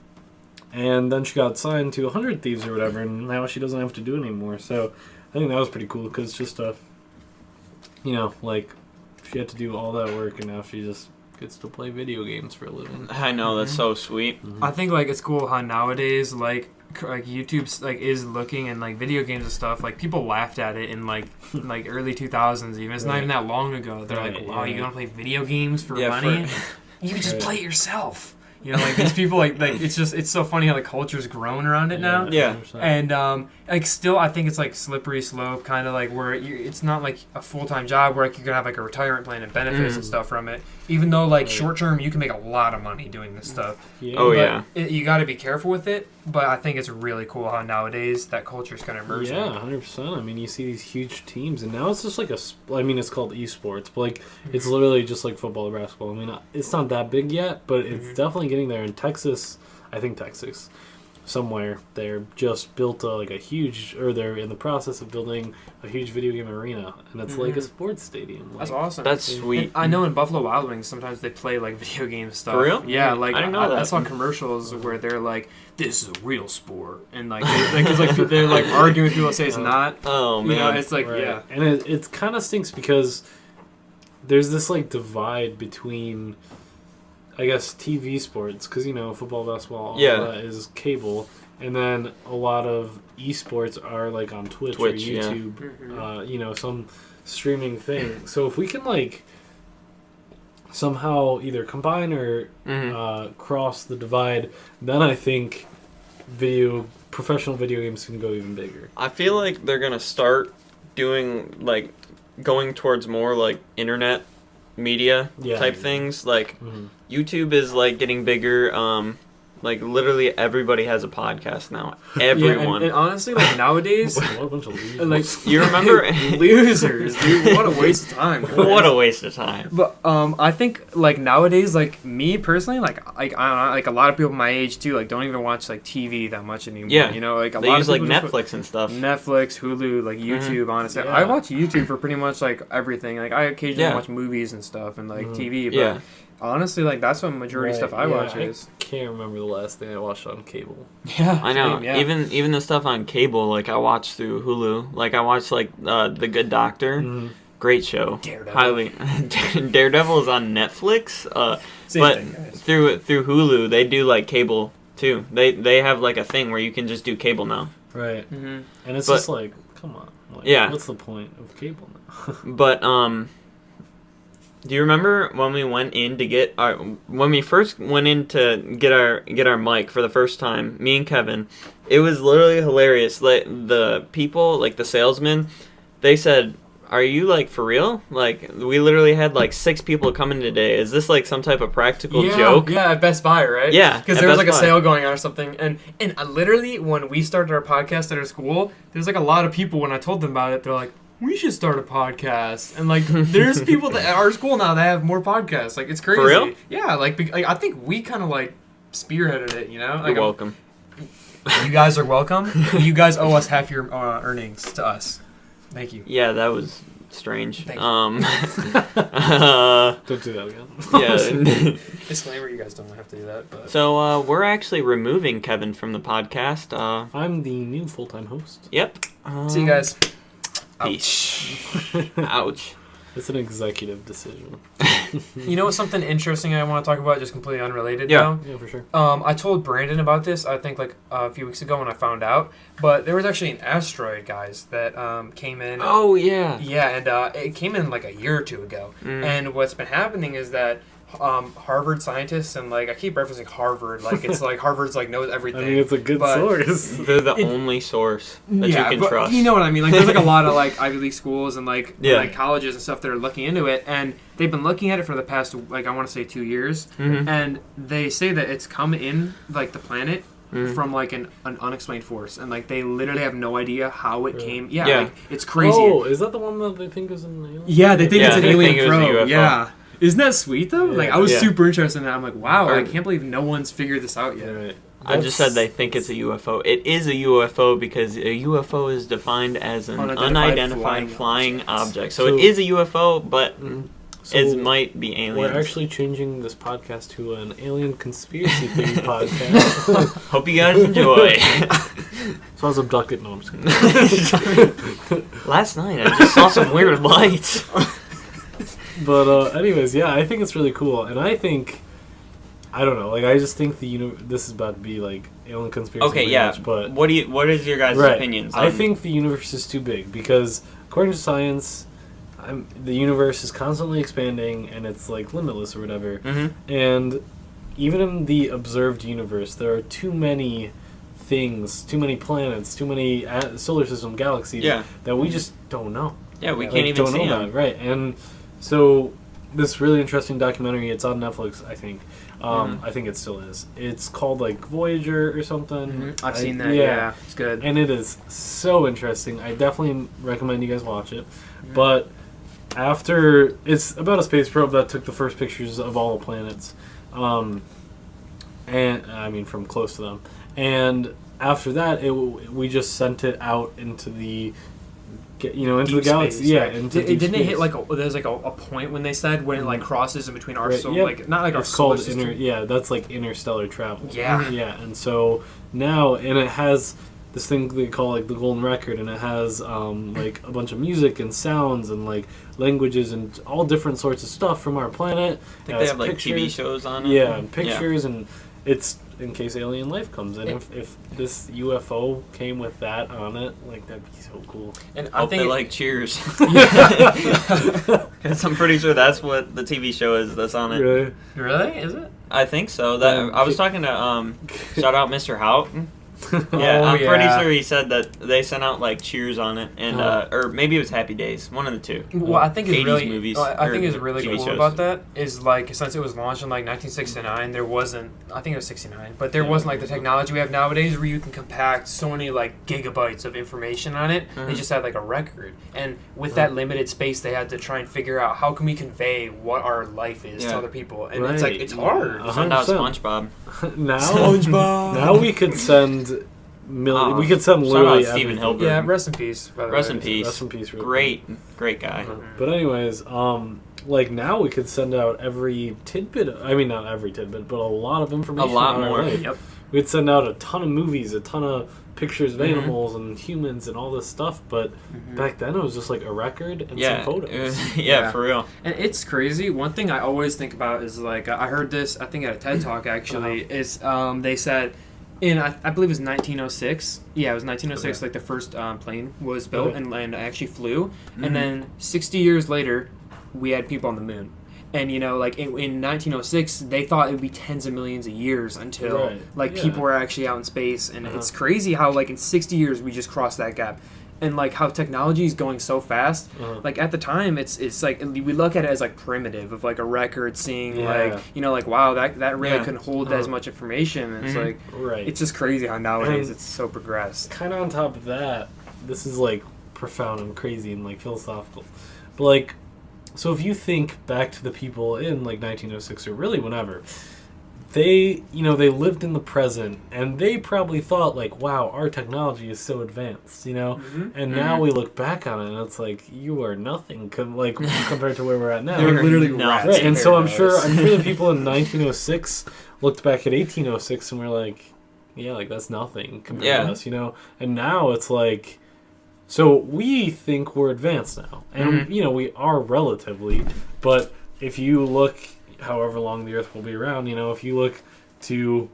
And then she got signed to 100 Thieves or whatever, and now she doesn't have to do it anymore. So I think that was pretty cool because just like she had to do all that work and now she just gets to play video games for a living. I know, that's so sweet. I think like it's cool how nowadays like like YouTube's like is looking and like video games and stuff, like people laughed at it in like early 2000s even. It's not even that long ago. They're like, wow, you gonna play video games for money? You could just play it yourself. You know, like these people, like it's so funny how the culture's grown around it now. Yeah. 100%. And like still, I think it's like slippery slope, kind of like where it's not like a full-time job where like you can have like a retirement plan and benefits and stuff from it. Even though like short term, you can make a lot of money doing this stuff. Yeah. Oh, But yeah. you got to be careful with it. But I think it's really cool how nowadays that culture's kind of merging. Yeah, 100%. I mean, you see these huge teams, and now it's just like I mean, it's called esports, but like it's literally just like football or basketball. I mean, it's not that big yet, but it's definitely getting there. In Texas, I think Texas, somewhere, they're just built like a huge, or they're in the process of building a huge video game arena, and it's like a sports stadium. Like, That's awesome. That's sweet. And I know in Buffalo Wild Wings sometimes they play like video game stuff. For real? Yeah, like I didn't know that. I saw commercials where they're like, "This is a real sport," and like, they're like arguing with people that say it's not. Oh, You man. know, it's like Right. yeah. And it kind of stinks because there's this like divide between, I guess, TV sports, because you know football, basketball, all Yeah. that is cable, and then a lot of esports are like on Twitch or Yeah. YouTube, you know, some streaming thing. So if we can like somehow either combine or cross the divide, then I think professional video games can go even bigger. I feel like they're going to start doing, like, going towards more, like, internet media type things. Like, YouTube is, like, getting bigger. Like, literally everybody has a podcast now. Everyone. Yeah, and honestly, like nowadays, What a bunch of losers. like You remember? losers, dude. What a waste of time. man. What a waste of time. But I think like nowadays, like me personally, like I don't know, like a lot of people my age too, like don't even watch like TV that much anymore. Yeah. You know, like a They lot use, of like, people just Netflix and stuff. Netflix, Hulu, like YouTube. Honestly, Yeah. I watch YouTube for pretty much like everything. Like I occasionally Yeah. watch movies and stuff and like TV. But Yeah. honestly, like that's what majority Right, stuff I watch I is. can't remember the last thing I watched on cable. Yeah, I know. same, yeah. Even the stuff on cable, like I watch through Hulu. Like I watched like The Good Doctor. Great show. Daredevil. Highly. Daredevil is on Netflix. Same but thing, guys. through Hulu, they do like cable too. They have like a thing where you can just do cable now. Right. Mhm. And it's But- just like, come on. Like, Yeah. What's the point of cable now? But do you remember when we went in to get our when we first went in to get our mic for the first time? Me and Kevin, it was literally hilarious. Like the people, like the salesmen, they said, "Are you like for real? Like we literally had like 6 people coming today. Is this like some type of practical joke?" Yeah, at Best Buy, right? Yeah, because at there was Best like a Buy. sale going on or something, and literally when we started our podcast at our school, there's like a lot of people when I told them about it, they're like, "We should start a podcast," and like there's people that at our school now that have more podcasts. Like it's crazy. For real? Yeah, like I think we kind of like spearheaded it. You know, like You're welcome. you guys are welcome. You guys owe us half your earnings to us. Thank you. Yeah, that was strange. Thank Don't do that again. Yeah. Disclaimer: you guys don't have to do that. But So we're actually removing Kevin from the podcast. I'm the new full-time host. Yep. see you guys. Peace. Ouch. It's an executive decision. You know what's something interesting I want to talk about, just completely unrelated? Yeah. Though? Yeah, for sure. I told Brandon about this, I think, like a few weeks ago when I found out. But there was actually an asteroid, guys, that came in. Oh yeah. Yeah, and it came in like a year or two ago. And what's been happening is that Harvard scientists, and like I keep referencing Harvard, like it's like Harvard's like knows everything. I mean, it's a good but- source. They're the only source that you can but trust. You know what I mean? Like, there's like a lot of like Ivy League schools and like Yeah. like colleges and stuff that are looking into it, and they've been looking at it for the past like I want to say 2 years, and they say that it's come in like the planet from like an unexplained force, and like they literally have no idea how it came. Yeah, Yeah. like it's crazy. Oh, is that the one that they think is an alien? Yeah, they think Yeah, it's an they alien think it was a probe. UFO. Yeah. Isn't that sweet though? Yeah. Like I was Yeah. super interested in that. I'm like, wow, I Or- can't believe no one's figured this out yet. Right. I just said they think it's a UFO. It is a UFO because a UFO is defined as an Unidentified unidentified flying flying object. So So- it is a UFO, but So it might be aliens. we're actually changing this podcast to an alien conspiracy theory podcast. Hope you guys enjoy. So I was abducted. No, I'm just kidding. Last night I just saw some weird lights. But anyways, yeah, I think it's really cool, and I think I don't know. Like, I just think this is about to be like alien conspiracy. Okay, yeah. Much, but what is your guys' opinions? I think the universe is too big because, according to science, the universe is constantly expanding and it's like limitless or whatever. Mm-hmm. And even in the observed universe, there are too many things, too many planets, too many solar system galaxies that we just don't know. Yeah, we can't even see them. Right, and so this really interesting documentary, it's on Netflix, I think. I think it still is. It's called like Voyager or something. Mm-hmm. I've seen that. Yeah, it's good. And it is so interesting. I definitely recommend you guys watch it. Mm-hmm. But after, it's about a space probe that took the first pictures of all the planets, and I mean from close to them. And after that, we just sent it out into the into deep the galaxy. Space, yeah, right. Didn't it hit like there's like a point when they said when it like crosses in between our solar, like not like it's our called solar system. that's like interstellar travel. Yeah. Yeah, and so now it has this thing they call like the golden record, and it has like a bunch of music and sounds and like languages and all different sorts of stuff from our planet. I think they have like TV shows on it. Yeah, and pictures, and it's in case alien life comes in. If this UFO came with that on it, like that'd be so cool. And I think they like Cheers. Because I'm pretty sure that's what the TV show is that's on it. Really? Is it? I think so. That I was talking to shout out Mr. Houghton. Yeah, I'm pretty sure he said that they sent out like Cheers on it, and or maybe it was Happy Days, one of the two. What I think is 80s really, movies, I think is really TV cool shows. about that is like since it was launched in like 1969, there wasn't. I think it was 69, but there wasn't like the technology we have nowadays where you can compact so many like gigabytes of information on it. They just had like a record, and with that limited space, they had to try and figure out how can we convey what our life is to other people, and it's like it's hard. Send out SpongeBob. Now we could send. We could send literally Stephen Hilbert. Yeah, rest in peace. By the rest way. in peace. Rest in peace. Really. Great guy. But anyways, like now we could send out every tidbit. I mean, not every tidbit, but a lot of information. A lot on more. Our life. Yep. We'd send out a ton of movies, a ton of pictures of animals and humans and all this stuff. But back then it was just like a record and some photos. For real. And it's crazy. One thing I always think about is like I heard this. I think at a TED Talk actually is they said. I believe it was 1906. Yeah, it was 1906. Okay. Like the first plane was built and actually flew. And then 60 years later, we had people on the moon. And like in 1906, they thought it would be tens of millions of years until people were actually out in space. And it's crazy how like in 60 years we just crossed that gap. And like how technology is going so fast, like at the time it's like we look at it as like primitive of like a record seeing like like wow that really couldn't hold as much information. And it's like it's just crazy how nowadays it's so progressed. Kind of on top of that, this is like profound and crazy and like philosophical, but like so if you think back to the people in like 1906 or really whenever. They lived in the present, and they probably thought, like, wow, our technology is so advanced, And now we look back on it, and it's like, you are nothing, compared to where we're at now. They're literally rats. Right. And so I'm sure the people in 1906 looked back at 1806 and were like, yeah, like, that's nothing compared to us, And now it's like, so we think we're advanced now. And, we are relatively, but if you look... however long the Earth will be around, if you look to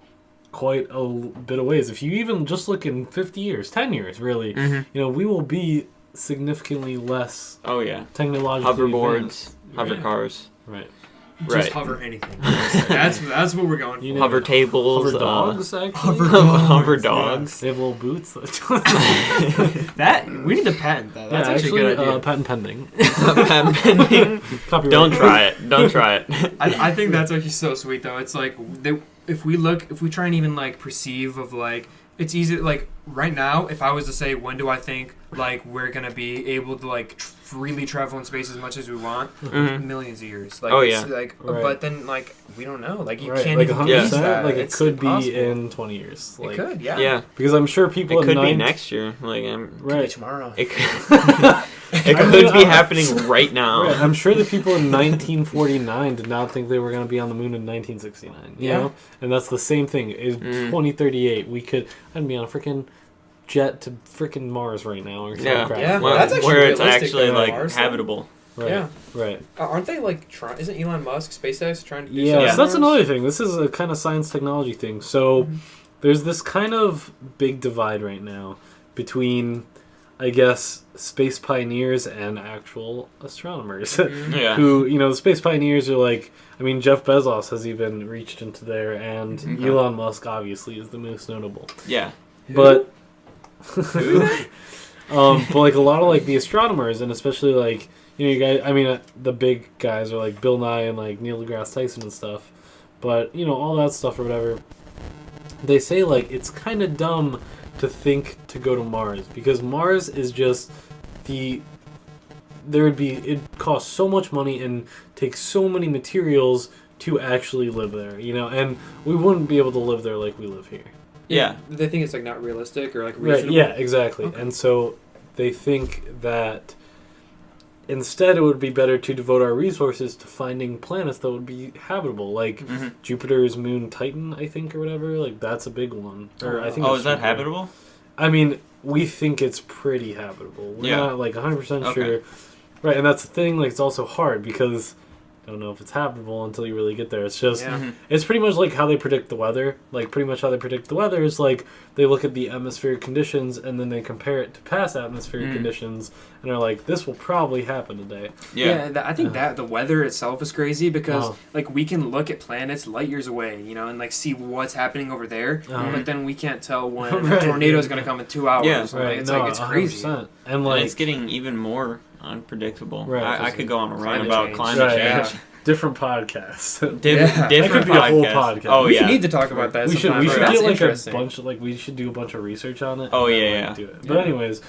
quite a bit of ways, if you even just look in 50 years, 10 years, really, we will be significantly less technologically hoverboards, hover cars. Right. Just hover anything. That's what we're going for. Hover tables. Hover dogs, actually. Hover dogs. They have little boots. That we need to patent that. That's actually a good idea. Patent pending. Patent pending. Don't try it. Don't try it. I think that's actually so sweet, though. It's like if we try and even like perceive of like it's easy like right now if I was to say when do I think like we're gonna be able to like freely travel in space as much as we want, millions of years. Like, but then like we don't know. Like you can't like even 100%, gauge that. Like it's it could impossible. be in 20 years. Like, it could, yeah. Yeah. Because I'm sure people. It could be next year. Like It could be tomorrow. It could. It could be happening right now. Right. I'm sure the people in 1949 did not think they were going to be on the moon in 1969. You know? And that's the same thing. In 2038, I'd be on a freaking jet to freaking Mars right now. Or yeah. crap. Yeah. Well, that's actually where it's realistic, actually like Mars, habitable. Right. Yeah. Right. Aren't they like trying? Isn't Elon Musk, SpaceX, trying to do Yeah, something? so that's on Mars? another thing. This is a kind of science technology thing. So there's this kind of big divide right now between, I guess, space pioneers and actual astronomers. Yeah. Who, the space pioneers are like, I mean, Jeff Bezos has even reached into there, and Okay. Elon Musk obviously is the most notable. Yeah. But, but like a lot of like the astronomers, and especially like, you guys, I mean, the big guys are like Bill Nye and like Neil deGrasse Tyson and stuff. But, all that stuff or whatever, they say like it's kind of dumb to think to go to Mars, because Mars is just it costs so much money and takes so many materials to actually live there, and we wouldn't be able to live there like we live here. Yeah. They think it's like not realistic or like Right, reasonable. yeah, exactly. Okay. And so they think that instead it would be better to devote our resources to finding planets that would be habitable, like Mhm. Jupiter's moon Titan, I think, or whatever. Like, that's a big one. Or I think Oh, it's is that Jupiter. habitable? I mean, we think it's pretty habitable. We're Yeah. not like 100% Okay. sure. Right, and that's the thing, like, it's also hard because I don't know if it's habitable until you really get there. It's just, Yeah. Mhm. it's pretty much like how they predict the weather. Like, pretty much how they predict the weather is like they look at the atmospheric conditions and then they compare it to past atmospheric conditions and are like, this will probably happen today. Yeah. I think that the weather itself is crazy because Oh. like we can look at planets light years away, and like see what's happening over there, but then we can't tell when Right. a tornado is going to come in 2 hours. Yeah. Like, it's like it's crazy. 100%. And And like, it's getting even more unpredictable. Right. I could go on a rant Climate about change. climate Right, change. yeah. different podcasts. Yeah. Different That could be a whole podcasts. podcast. Oh, We yeah. need to talk about that. we should sometime, we bro. should That's get like a interesting. bunch of we should do a bunch of research on it. Oh, and then, yeah, like, yeah. do it. But Yeah. anyways,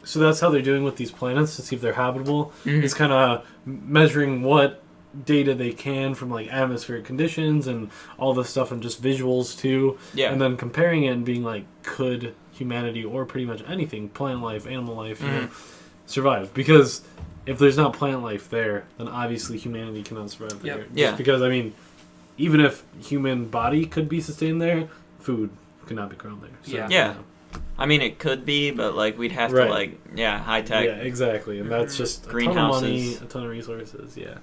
so that's how they're doing with these planets to see if they're habitable. Mhm. It's kind of measuring what data they can from like atmospheric conditions and all this stuff and just visuals too. Yeah. And then comparing it and being like, could humanity or pretty much anything, plant life, animal life, survive? Because if there's not plant life there, then obviously humanity cannot survive there. Yep. Just Yeah. because, I mean, even if human body could be sustained there, food could not be grown there. So, Yeah. Yeah. I mean, it could be, but like we'd have Right. to high tech. Yeah, exactly. And that's just a ton of money, Greenhouses. a ton of resources. Yeah.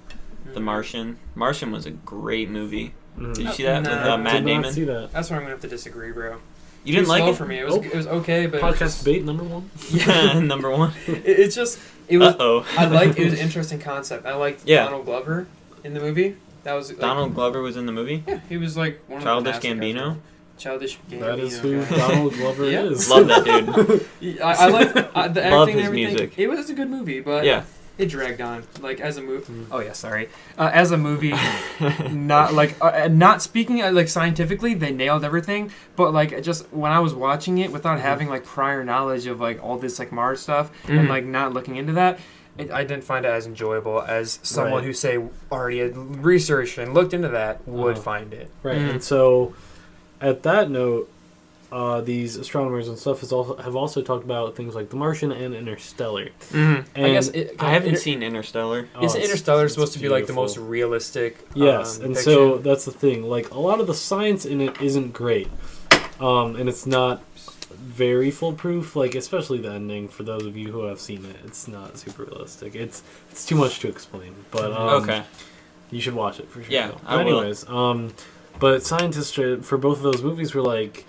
The Martian. Martian was a great movie. Mhm. Did you see that Nah. with Did Matt not Damon? see that. That's where I'm gonna have to disagree, bro. You didn't Too like slow it? for me. It Oh. was okay, but it was Podcast just, bait number one. Yeah, number one. it's just it was. Uh-oh. It was an interesting concept. I liked Yeah. Donald Glover in the movie. That was like, Donald Glover was in the movie? Yeah, he was like one Childish of the cast Gambino? guys. Childish Gambino. That is who guy. Donald Glover Yeah. is. Love that dude. I liked the acting Love and his everything. music. It was a good movie, but Yeah. it dragged on. Like as a movie. Oh yeah, sorry. As a movie, not like not speaking like scientifically, they nailed everything. But like just when I was watching it without having like prior knowledge of like all this like Mars stuff and like not looking into that. I didn't find it as enjoyable as someone Right. who say already had researched and looked into that would Uh-huh. find it. Right, Mm. and so at that note, these astronomers and stuff have also talked about things like The Martian and Interstellar. Mm-hmm. And I guess I haven't seen Interstellar. Oh, Is Interstellar it's supposed to be like the most beautiful. realistic? Yes, and depiction? so that's the thing. Like a lot of the science in it isn't great, and it's not very foolproof. Like especially the ending. For those of you who have seen it, it's not super realistic. It's too much to explain. But Okay. you should watch it for sure. Yeah, though. I But will. anyways, but scientists for both of those movies were like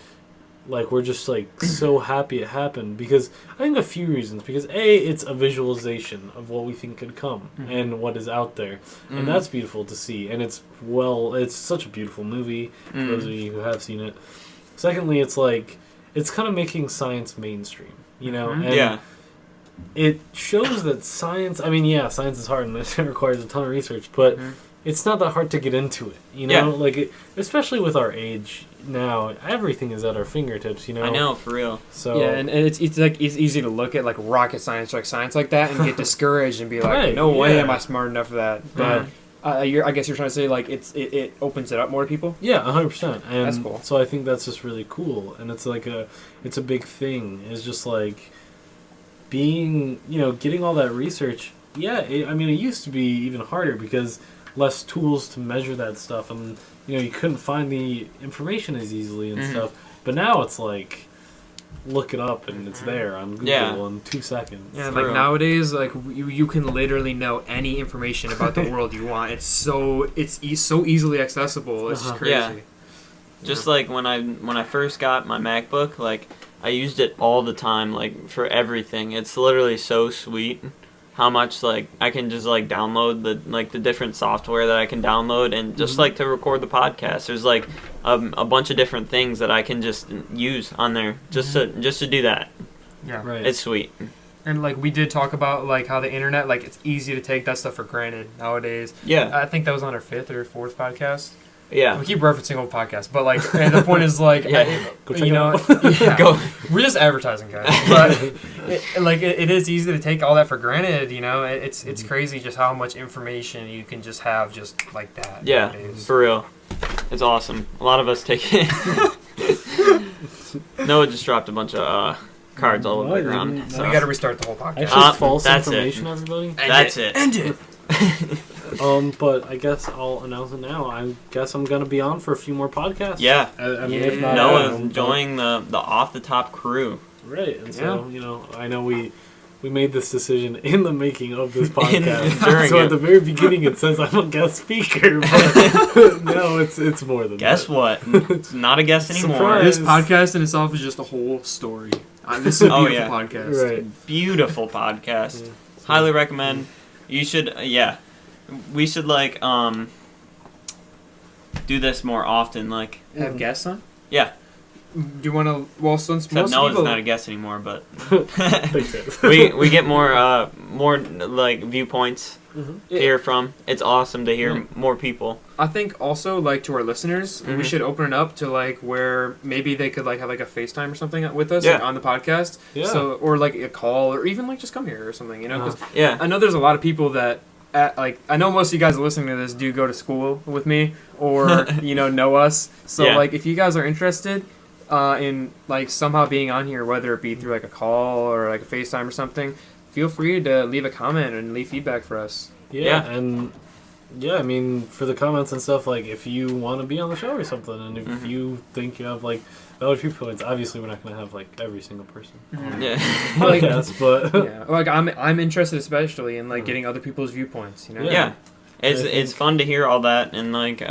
we're just like so happy it happened because I think a few reasons. Because A, it's a visualization of what we think could come and what is out there, and that's beautiful to see. And it's such a beautiful movie for those of you who have seen it. Secondly, it's like it's kind of making science mainstream, And Yeah. it shows that science. I mean, yeah, science is hard and it requires a ton of research, but it's not that hard to get into it. Yeah. Like especially with our age now, everything is at our fingertips. I know, for real. So Yeah, and it's like it's easy to look at like rocket science like that and get discouraged and be like, Right, no way yeah. am I smart enough for that. But I guess you're trying to say like it opens it up more to people. Yeah, 100%. And That's cool. So I think that's just really cool, and it's like it's a big thing. It's just like being, getting all that research. Yeah, I mean, it used to be even harder because less tools to measure that stuff, and you couldn't find the information as easily and stuff. But now it's like look it up and it's there on Google in 2 seconds. Yeah, like nowadays, like you can literally know any information about the world you want. It's so easily accessible. It's just crazy. Yeah. Just like when I first got my MacBook, like I used it all the time, like for everything. It's literally so sweet how much like I can just like download the different software that I can download and just like to record the podcast. There's like a bunch of different things that I can just use on there just to do that. Yeah, right. It's sweet. And like we did talk about like how the internet, like it's easy to take that stuff for granted nowadays. Yeah. I think that was on our 5th or 4th podcast. Yeah. We keep referencing old podcasts, but like the point is like, Go check you know, it out. Go. we're just advertising, guys. But it is easy to take all that for granted. You know, it's crazy just how much information you can just have just like that. Yeah, nowadays. for real. It's awesome. A lot of us take it. Noah just dropped a bunch of cards all over the ground. So. We got to restart the whole podcast. That's just false that's information, everybody. That's it. End it. But I guess I'll announce it now. I guess I'm gonna be on for a few more podcasts. Yeah. I mean, if not, Noah's enjoying the off the top crew. Right, and so I know we made this decision in the making of this podcast. During so it. at the very beginning, it says I'm a guest speaker, but no, it's more than Guess that. what? It's not a guess anymore. Surprise. This podcast in itself is just a whole story. This is a beautiful podcast. Right. Beautiful podcast. Yeah. Highly recommend. You should. We should like do this more often. Like Have guests on? yeah. Do you want to? Well, since Except most Noah's people, not a guest anymore, but Thanks, guys. we get more like viewpoints Mhm. to hear from. It's awesome to hear more people. I think also like to our listeners, we Mhm. should open it up to like where maybe they could like have like a FaceTime or something with us Yeah. like, on the podcast. Yeah. So or like a call or even like just come here or something. You know, because Yeah. I know there's a lot of people that. I know most of you guys listening to this do go to school with me or know us. So Yeah. like if you guys are interested in like somehow being on here, whether it be through like a call or like a FaceTime or something, feel free to leave a comment and leave feedback for us. Yeah, and I mean, for the comments and stuff, like if you want to be on the show or something, and if you think you have like valid viewpoints, obviously we're not going to have like every single person on Yeah. the podcast, but Yeah, like I'm interested especially in like getting other people's viewpoints. You know. Yeah. It's fun to hear all that and like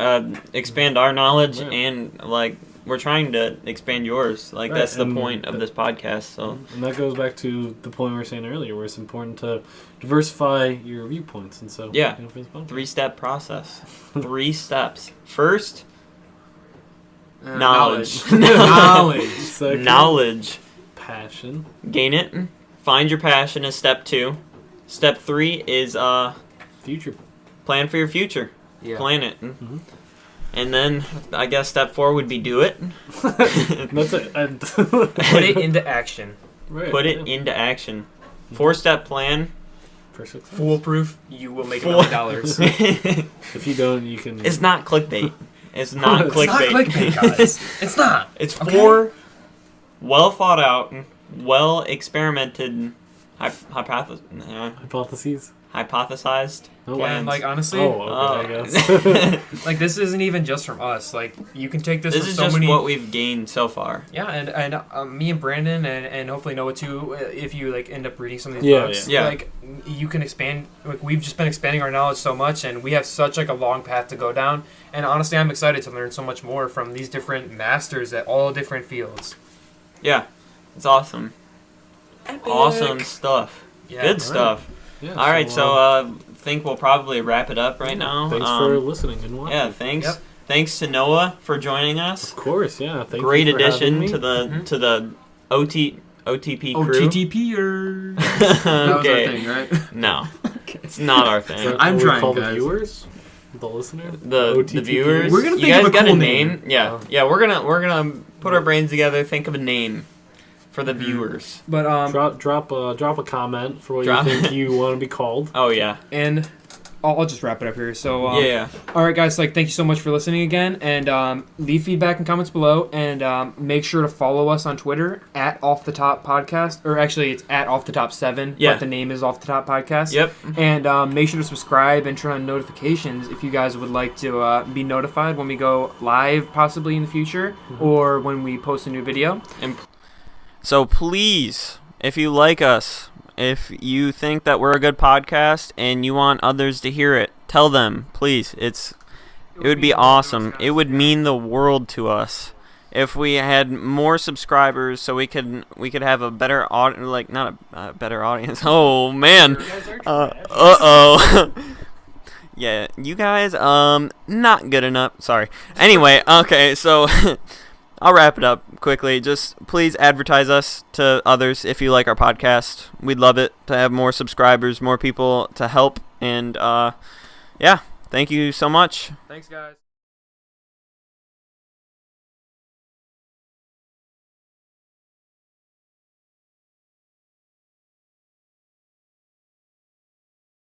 expand our knowledge and like we're trying to expand yours. Like Right, that's the and point of this podcast. So and that goes back to the point we were saying earlier, where it's important to diversify your viewpoints, and so Yeah. for this podcast. 3-step process. 3 steps. First, Knowledge. knowledge. Second, Knowledge. passion. Gain it. Find your passion is step 2. Step 3 is Future. plan for your future. Yeah. Plan it. Mhm. And then I guess step 4 would be do it. That's it. And Put it into action. right, Put it into action. 4-step plan. for success. Foolproof. You will make $1 million. It's If you don't, you can. not clickbait. It's not It's clickbait. It's not clickbait, guys. It's not. It's Okay. 4 well thought out, well experimented, hypotheses. hypothesized Oh, And plans. like honestly, Oh, okay, I guess. like this isn't even just from us. Like you can take this. This from is so just many. what we've gained so far. Yeah, and me and Brandon and hopefully Noah too. If you like end up reading some of these Yeah, books, yeah. like you can expand. Like we've just been expanding our knowledge so much, and we have such like a long path to go down. And honestly, I'm excited to learn so much more from these different masters at all different fields. Yeah, it's awesome. Awesome stuff. Yeah. Good stuff. Yeah, All right, so think we'll probably wrap it up right now. Thanks for listening and watching. Yeah, thanks. Yep. Thanks to Noah for joining us. Of course, yeah. Thank Great you for having addition me. to the Mhm. to the OTP crew. OTTPers. That was our Okay. thing, right? No, it's not our Is thing. that I'm what we trying, call guys. the viewers, the listener, The OTTPers? viewers. We're gonna you think guys of a got cool a name. name? Yeah, Oh. yeah. We're gonna put our brains together. Think of a name for the viewers. But Drop a comment for what Drop- you think you want to be called. Oh yeah, and I'll just wrap it up here. So yeah. all right, guys. Like, thank you so much for listening again, and leave feedback and comments below, and make sure to follow us on Twitter at Off the Top Podcast, or actually it's at Off the Top 7, Yeah. but the name is Off the Top Podcast. Yep. And make sure to subscribe and turn on notifications if you guys would like to be notified when we go live, possibly in the future, or when we post a new video. And So please, if you like us, if you think that we're a good podcast and you want others to hear it, tell them, please. It would be awesome. It would mean the world to us if we had more subscribers, so we could have a better not a better audience. Oh man. Uh-oh. Yeah, you guys not good enough. Sorry. Anyway, okay, so I'll wrap it up quickly. Just please advertise us to others if you like our podcast. We'd love it to have more subscribers, more people to help, and yeah, thank you so much. Thanks, guys.